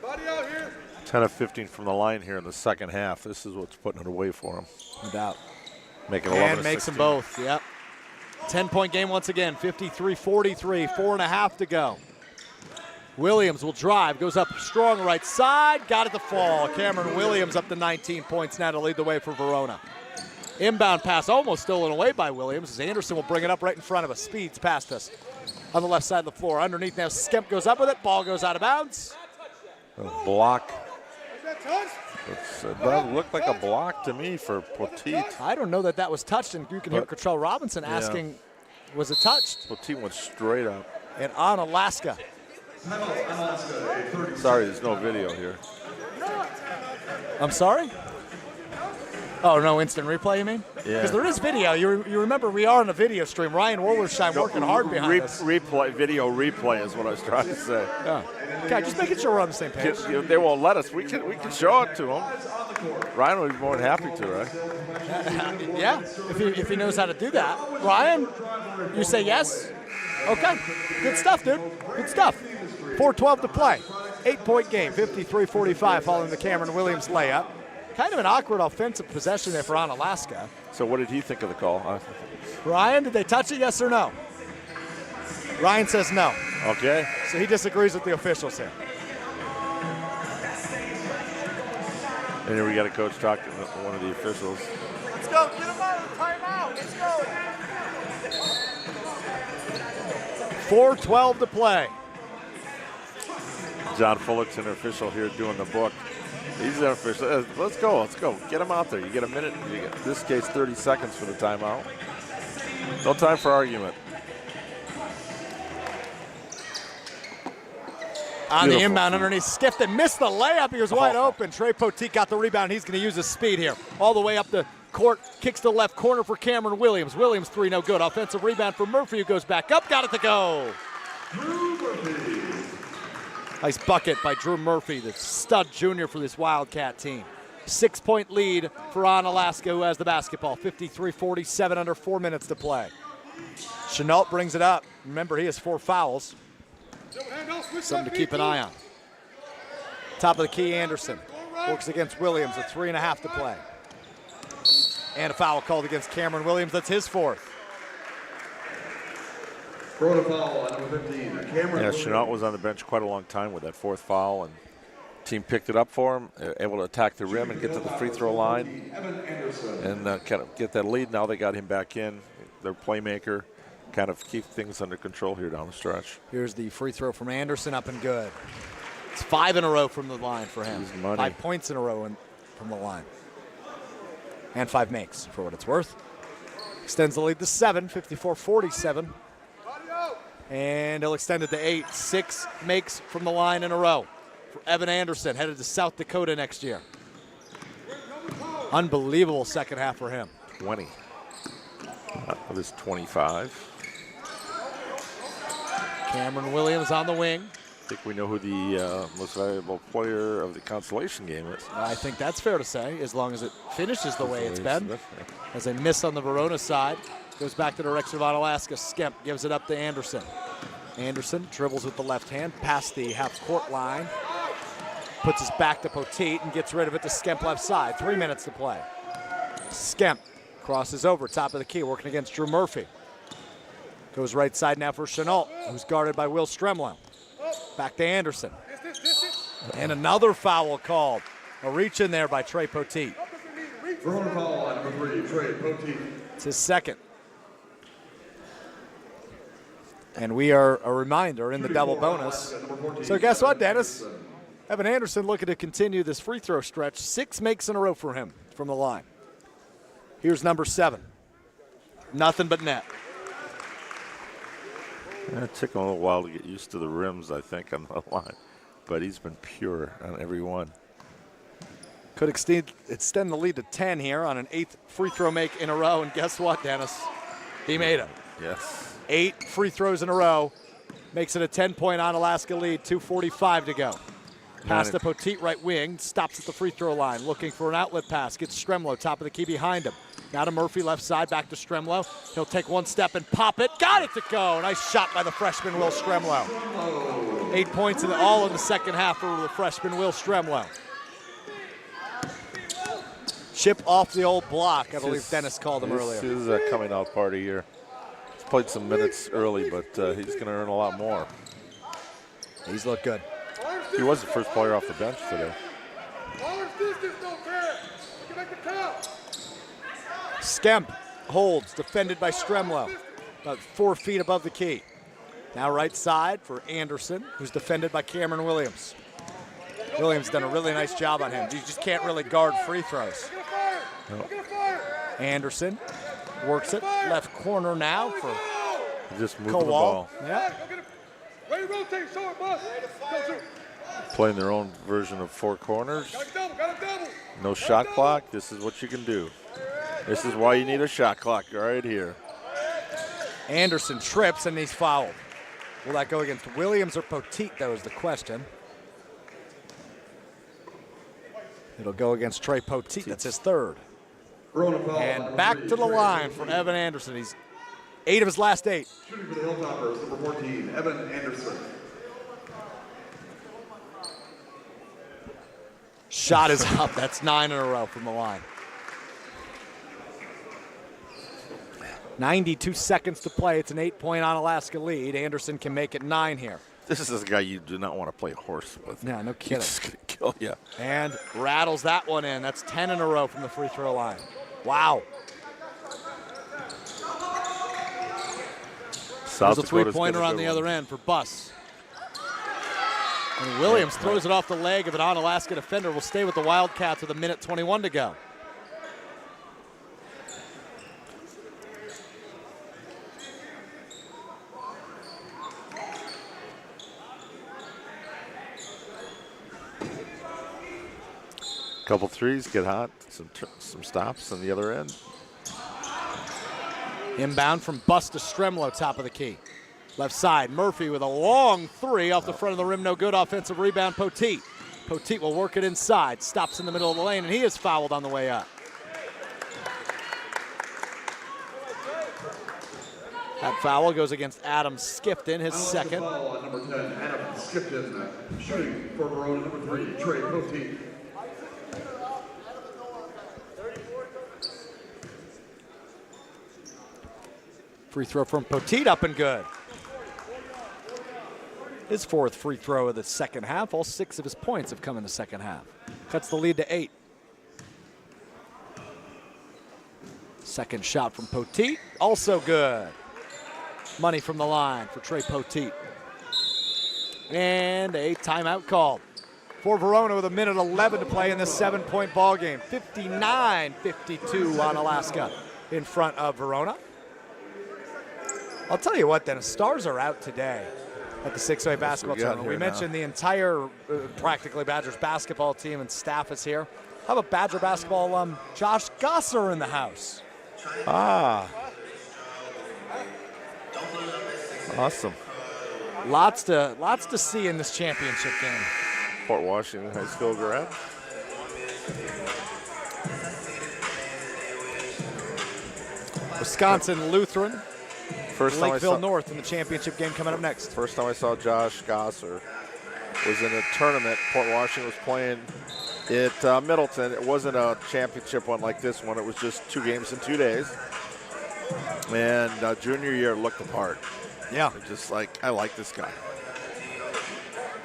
Body out here. 10 of 15 from the line here in the second half. This is what's putting it away for him. No doubt. Make it 11 and makes them both, yep. 10-point game once again, 53-43, 4.5 to go. Williams will drive, goes up strong right side, got it to fall. Cameron Williams up to 19 points now to lead the way for Verona. Inbound pass almost stolen away by Williams as Anderson will bring it up right in front of us. Speeds past us on the left side of the floor. Underneath now, Skemp goes up with it, ball goes out of bounds. A block. That looked like a block to me for Poteet. I don't know that was touched, and you can hear Cottrell Robinson asking, was it touched? Poteet went straight up. And on Alaska. Sorry, there's no video here. I'm sorry? Oh, no instant replay, you mean? Yeah. Because there is video. You remember we are on a video stream. Ryan Wollersheim working hard behind us. Video replay is what I was trying to say. Yeah. Okay, just making sure we're on the same page. They won't let us. We can show it to them. Ryan would be more than happy to, right? Yeah, if he knows how to do that. Ryan, you say yes? Okay. Good stuff, dude. Good stuff. 4:12 to play. 8-point game, 53-45 following the Cameron Williams layup. Kind of an awkward offensive possession there for Onalaska. So what did he think of the call? Ryan, did they touch it, yes or no? Ryan says no. Okay. So he disagrees with the officials here. And here we got a coach talking to one of the officials. Let's go. Get him out of the timeout. Let's go. 4:12 to play. John Fullerton, official here doing the book. He's the official. Let's go. Get him out there. You get a minute. You get, in this case, 30 seconds for the timeout. No time for argument. On the inbound underneath, stiffed and missed the layup. He was wide open. Trey Poteet got the rebound. He's going to use his speed here. All the way up the court, kicks to the left corner for Cameron Williams. Williams, 3, no good. Offensive rebound for Murphy, who goes back up. Got it to go. Nice bucket by Drew Murphy, the stud junior for this Wildcat team. 6-point lead for Onalaska, who has the basketball. 53-47, under 4 minutes to play. Chenault brings it up. Remember, he has 4 fouls. Something to keep an eye on. Top of the key, Anderson works against Williams, a 3.5 to play. And a foul called against Cameron Williams. That's his 4th. Throwing a foul on number 15, Cameron. Chenault was on the bench quite a long time with that 4th foul, and team picked it up for him, able to attack the rim and get to the free throw line, and kind of get that lead. Now they got him back in, their playmaker, kind of keep things under control here down the stretch. Here's the free throw from Anderson, up and good. It's 5 in a row from the line for him. 5 points in a row from the line. And 5 makes, for what it's worth. Extends the lead to 7, 54-47. And he'll extend it to 8. 6 makes from the line in a row for Evan Anderson, headed to South Dakota next year. Unbelievable second half for him. 20. Of his 25. Cameron Williams on the wing. I think we know who the most valuable player of the Consolation game is. I think that's fair to say, as long as it finishes the way it's been. As a miss on the Verona side. Goes back to the direction of Onalaska. Skemp gives it up to Anderson. Anderson dribbles with the left hand past the half-court line. Puts his back to Poteet and gets rid of it to Skemp left side. 3 minutes to play. Skemp crosses over, top of the key, working against Drew Murphy. Goes right side now for Chenault, who's guarded by Will Stremlow. Back to Anderson. And another foul called. A reach in there by Trey Poteet. Throwing a foul on number 3, Trey Poteet. It's his second. And we are, a reminder, in the double bonus. So guess what, Dennis? Evan Anderson looking to continue this free throw stretch. 6 makes in a row for him from the line. Here's number 7. Nothing but net. It took him a little while to get used to the rims, I think, on the line. But he's been pure on every one. Could extend the lead to 10 here on an 8th free throw make in a row. And guess what, Dennis? He made it. Yes. 8 free throws in a row. Makes it a 10-point Onalaska lead, 2:45 to go. Pass to Poteet, right wing, stops at the free throw line, looking for an outlet pass, gets Stremlo, top of the key behind him. Now to Murphy, left side, back to Stremlo. He'll take one step and pop it, got it to go. Nice shot by the freshman Will Stremlo. 8 points all in the second half for the freshman Will Stremlo. Chip off the old block, I believe Dennis called him earlier. This is a coming out party here. He's played some minutes early, but he's going to earn a lot more. He's looked good. He was the first player off the bench today. Skemp holds, defended by Stremlo, about 4 feet above the key. Now right side for Anderson, who's defended by Cameron Williams. Williams done a really nice job on him. You just can't really guard free throws. No. Anderson works it, left corner now for just moving the ball. ball. Yeah. Playing their own version of 4 corners. No shot clock. This is what you can do. This is why you need a shot clock right here. Anderson trips and he's fouled. Will that go against Williams or Poteet, though, is the question. It'll go against Trey Poteet. That's his third. And back to the line for Evan Anderson. He's 8 of his last 8. Shooting for the Hilltoppers, number 14, Evan Anderson. Shot is up. That's 9 in a row from the line. 92 seconds to play. It's an 8-point Onalaska lead. Anderson can make it 9 here. This is a guy you do not want to play horse with. Yeah, no kidding. He's just going to kill you. And rattles that one in. That's 10 in a row from the free throw line. Wow. There's a three-pointer on the other end for Buss. And Williams throws it off the leg of an Onalaska defender. Will stay with the Wildcats with 1:21 to go. Couple threes, get hot, some stops on the other end. Inbound from Buss to Stremlo, top of the key. Left side, Murphy with a long 3 off the front of the rim, no good. Offensive rebound, Poteet. Poteet will work it inside, stops in the middle of the lane, and he is fouled on the way up. That foul goes against Adam Skipton, his second. Foul on number 10, Adam Skipton, shooting for Verona, number 3, Trey Poteet. Free throw from Poteet, up and good. His 4th free throw of the second half. All 6 of his points have come in the second half. Cuts the lead to 8. Second shot from Poteet, also good. Money from the line for Trey Poteet. And a timeout called for Verona with 1:11 to play in this 7-point ball game. 59-52 Onalaska in front of Verona. I'll tell you what, Dennis, stars are out today at the 60Eight basketball tournament. We mentioned the entire, practically, Badgers basketball team and staff is here. How about Badger basketball alum Josh Gosser in the house? Ah. Awesome. Lots to see in this championship game. Port Washington High School grad. Wisconsin Lutheran. Lakeville I North in the championship game coming up next. First time I saw Josh Gosser was in a tournament Port Washington was playing at Middleton. It wasn't a championship one like this one. It was just 2 games in 2 days. And junior year looked the part. Yeah. Just like, I like this guy.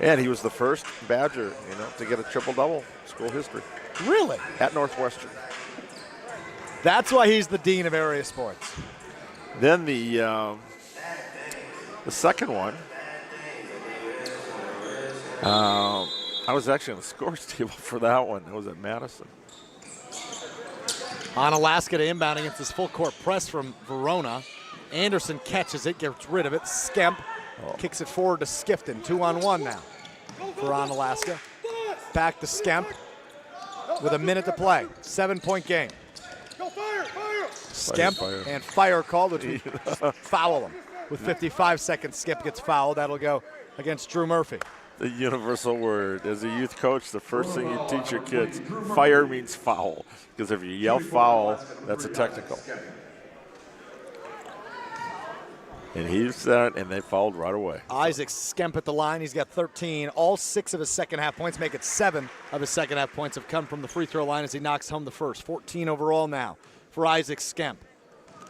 And he was the first Badger, to get a triple-double school history. Really? At Northwestern. That's why he's the dean of area sports. Then the second one, I was actually on the scores table for that one. It was at Madison. Onalaska to inbound against this full court press from Verona. Anderson catches it, gets rid of it. Skemp kicks it forward to Skifton. 2-on-1 now for Onalaska. Back to Skemp with 1 minute to play. 7-point game. Skemp and fire called, which foul him. with 55 seconds. Skip gets fouled. That'll go against Drew Murphy. The universal word. As a youth coach, the first thing you teach your kids, fire means foul. Because if you yell foul, that's a technical. And he used that, and they fouled right away. Isaac Skemp at the line. He's got 13. All 6 of his second-half points, make it 7 of his second-half points have come from the free throw line as he knocks home the first. 14 overall now for Isaac Skemp.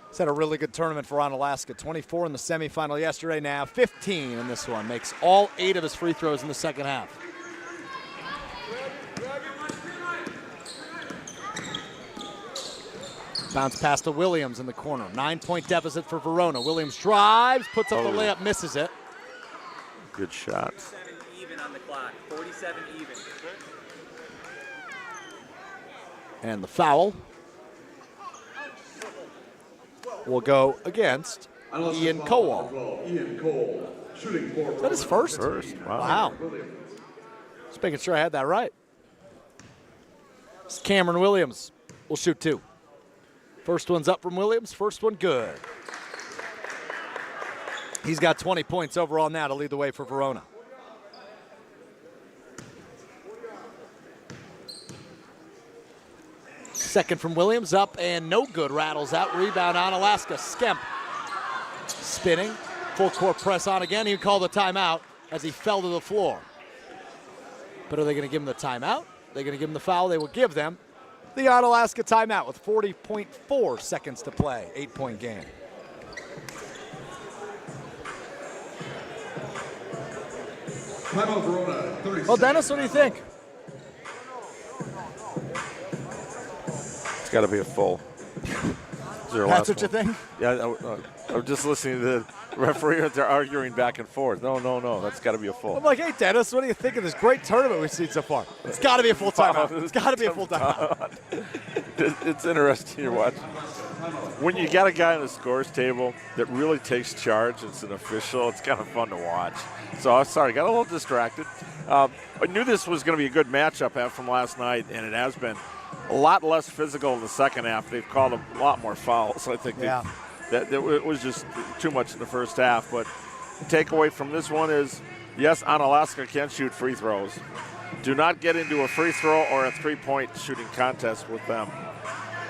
He's had a really good tournament for Onalaska. 24 in the semifinal yesterday, now 15 in this one. Makes all 8 of his free throws in the second half. Bounce pass to Williams in the corner. 9-point deficit for Verona. Williams drives, puts up the layup, misses it. Good shot. 47 even on the clock. 47 even. And the foul will go against Ian Cowell. Ian Cole, shooting for. Is that his first? First. Wow. Just making sure I had that right. Cameron Williams will shoot 2. First one's up from Williams. First one good. He's got 20 points overall now to lead the way for Verona. Second from Williams, up and no good. Rattles out. Rebound on Alaska. Skemp spinning. Full court press on again. He called the timeout as he fell to the floor. But are they going to give him the timeout? They're going to give him the foul. They will give them the Onalaska timeout with 40.4 seconds to play. 8-point game. Timeout Verona, 30 Well, Dennis, what do you think? It's got to be a full. That's what you think? Yeah, I'm just listening to the referee. They're arguing back and forth. No. That's got to be a full. I'm like, hey, Dennis, what do you think of this great tournament we've seen so far? It's got to be a full timeout. It's got to be a full timeout. It's interesting to watch. When you got a guy on the scores table that really takes charge, it's an official, it's kind of fun to watch. So I'm sorry, got a little distracted. I knew this was going to be a good matchup from last night, and it has been. A lot less physical in the second half. They've called a lot more fouls. I think that it was just too much in the first half. But the takeaway from this one is, yes, Onalaska can shoot free throws. Do not get into a free throw or a three-point shooting contest with them.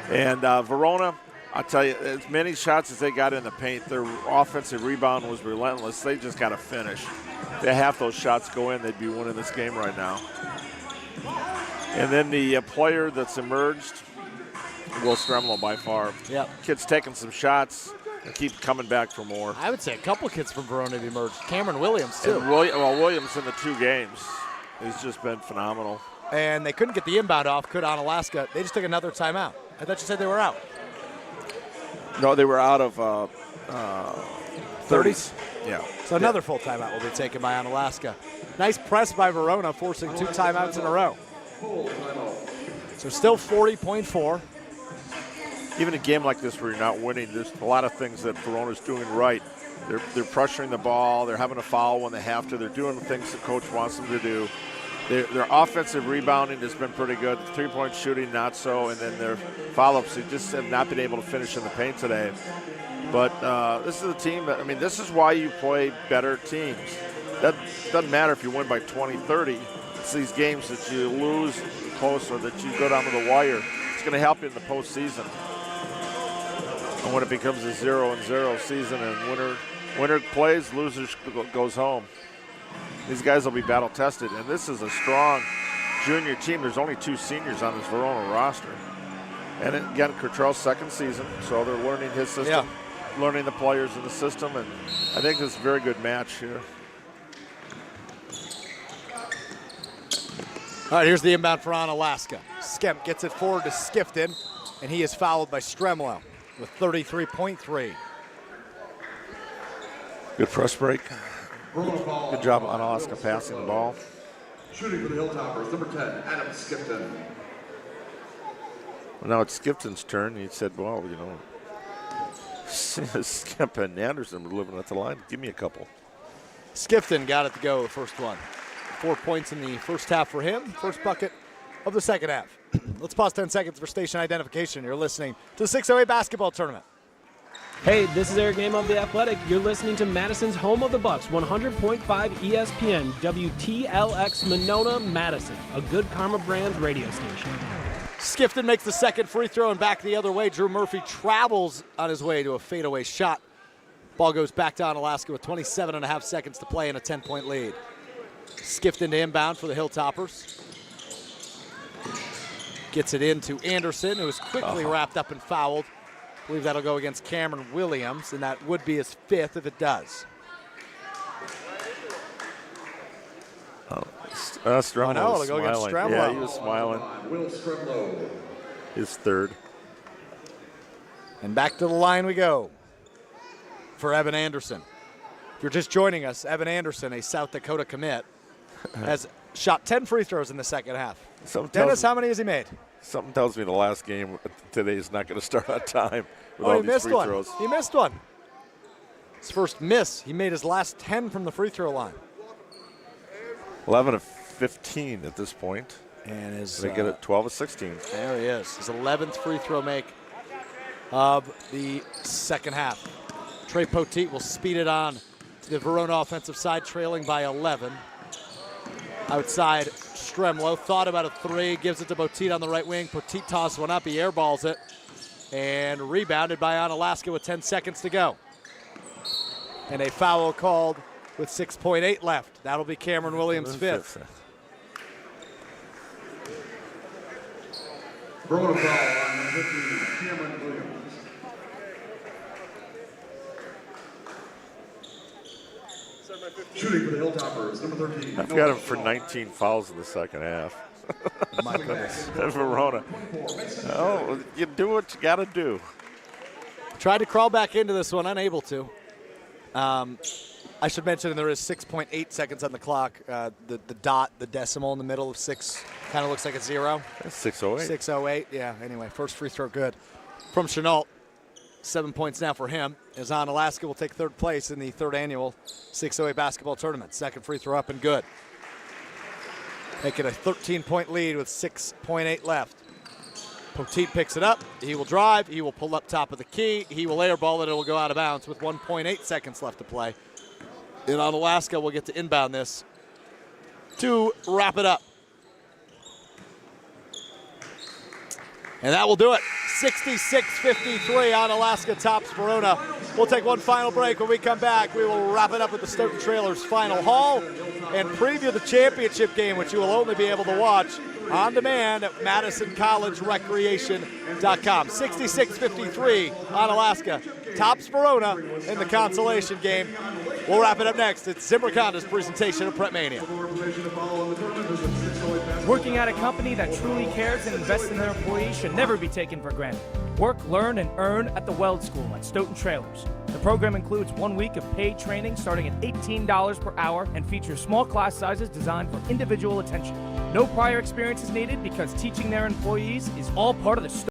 And Verona, I'll tell you, as many shots as they got in the paint, their offensive rebound was relentless. They just got to finish. If half those shots go in, they'd be winning this game right now. And then the player that's emerged, Will Stremlo by far. Yep. Kid's taking some shots and keep coming back for more. I would say a couple kids from Verona have emerged. Cameron Williams, too. And Williams in the 2 games. He's just been phenomenal. And they couldn't get the inbound off, could Onalaska. They just took another timeout. I thought you said they were out. No, they were out of 30s. Yeah. So another full timeout will be taken by Onalaska. Nice press by Verona, forcing 2 timeouts in a row. So still 40.4. Even a game like this where you're not winning, there's a lot of things that Verona's doing right. They're pressuring the ball. They're having a foul when they have to. They're doing the things the coach wants them to do. Their offensive rebounding has been pretty good. The three-point shooting, not so. And then their follow-ups, they just have not been able to finish in the paint today. But this is a team that, this is why you play better teams. That doesn't matter if you win by 20, 30. It's these games that you lose close or that you go down to the wire. It's going to help you in the postseason. And when it becomes a 0-0 season and winner plays, losers goes home. These guys will be battle tested. And this is a strong junior team. There's only 2 seniors on this Verona roster. And again, Cottrell's second season, so they're learning his system, learning the players in the system. And I think this is a very good match here. All right, here's the inbound for Onalaska. Skemp gets it forward to Skifton, and he is fouled by Stremlo with 33.3. Good press break. Good job on Onalaska passing the ball. Shooting for the Hilltoppers, number 10, Adam Skifton. Well, now it's Skifton's turn. He said, well, Skemp and Anderson were living at the line. Give me a couple. Skifton got it to go, the first one. 4 points in the first half for him. First bucket of the second half. Let's pause 10 seconds for station identification. You're listening to the 608 basketball tournament. Hey, this is Eric Name of The Athletic. You're listening to Madison's home of the Bucks, 100.5 ESPN, WTLX Monona, Madison, a Good Karma Brands radio station. Skifton makes the second free throw and back the other way. Drew Murphy travels on his way to a fadeaway shot. Ball goes back to Onalaska with 27.5 seconds to play and a 10-point lead. Skifton to inbound for the Hilltoppers. Gets it in to Anderson, who is quickly wrapped up and fouled. I believe that'll go against Cameron Williams, and that would be his 5th if it does. Stremlow no, was it'll go against smiling. Stremlow. Yeah, he was smiling. Will Stremlow. His 3rd. And back to the line we go for Evan Anderson. If you're just joining us, Evan Anderson, a South Dakota commit, has shot 10 free throws in the second half. Dennis, how many has he made? Something tells me the last game today is not going to start on time with all he these missed free one. throws. He missed one. His first miss. He made his last 10 from the free throw line. 11 of 15 at this point. And they get it 12 of 16. There he is. His 11th free throw make of the second half. Trey Poteet will speed it on to the Verona offensive side, trailing by 11. Outside, Stremlow thought about a 3, gives it to Poteet on the right wing. Poteet tosses one up, he airballs it, and rebounded by Onalaska with 10 seconds to go. And a foul called with 6.8 left. That'll be Cameron Williams' 5th. Verona foul on number 15, Cameron Williams. Shooting for the Hilltoppers, number 13. I've got him for 19 fouls in the second half. My goodness. Verona. Oh, you do what you got to do. Tried to crawl back into this one, unable to. I should mention there is 6.8 seconds on the clock. The dot, the decimal in the middle of 6, kind of looks like a 0. That's 6:08. 6:08, yeah. Anyway, first free throw good from Chenault. 7 points now for him, as Onalaska will take 3rd place in the 3rd annual 608 basketball tournament. Second free throw up and good. Make it a 13-point lead with 6.8 left. Poteet picks it up. He will drive. He will pull up top of the key. He will airball it. It will go out of bounds with 1.8 seconds left to play. And Onalaska will get to inbound this to wrap it up. And that will do it. 66-53, Onalaska tops Verona. We'll take one final break. When we come back, we will wrap it up with the Stoughton Trailers final haul and preview the championship game, which you will only be able to watch on demand at MadisonCollegeRecreation.com. 66-53, Onalaska tops Verona in the consolation game. We'll wrap it up next. It's Zimmer Honda's presentation of Prep Mania. Working at a company that truly cares and invests in their employees should never be taken for granted. Work, learn, and earn at the Weld School at Stoughton Trailers. The program includes 1 week of paid training starting at $18 per hour and features small class sizes designed for individual attention. No prior experience is needed because teaching their employees is all part of the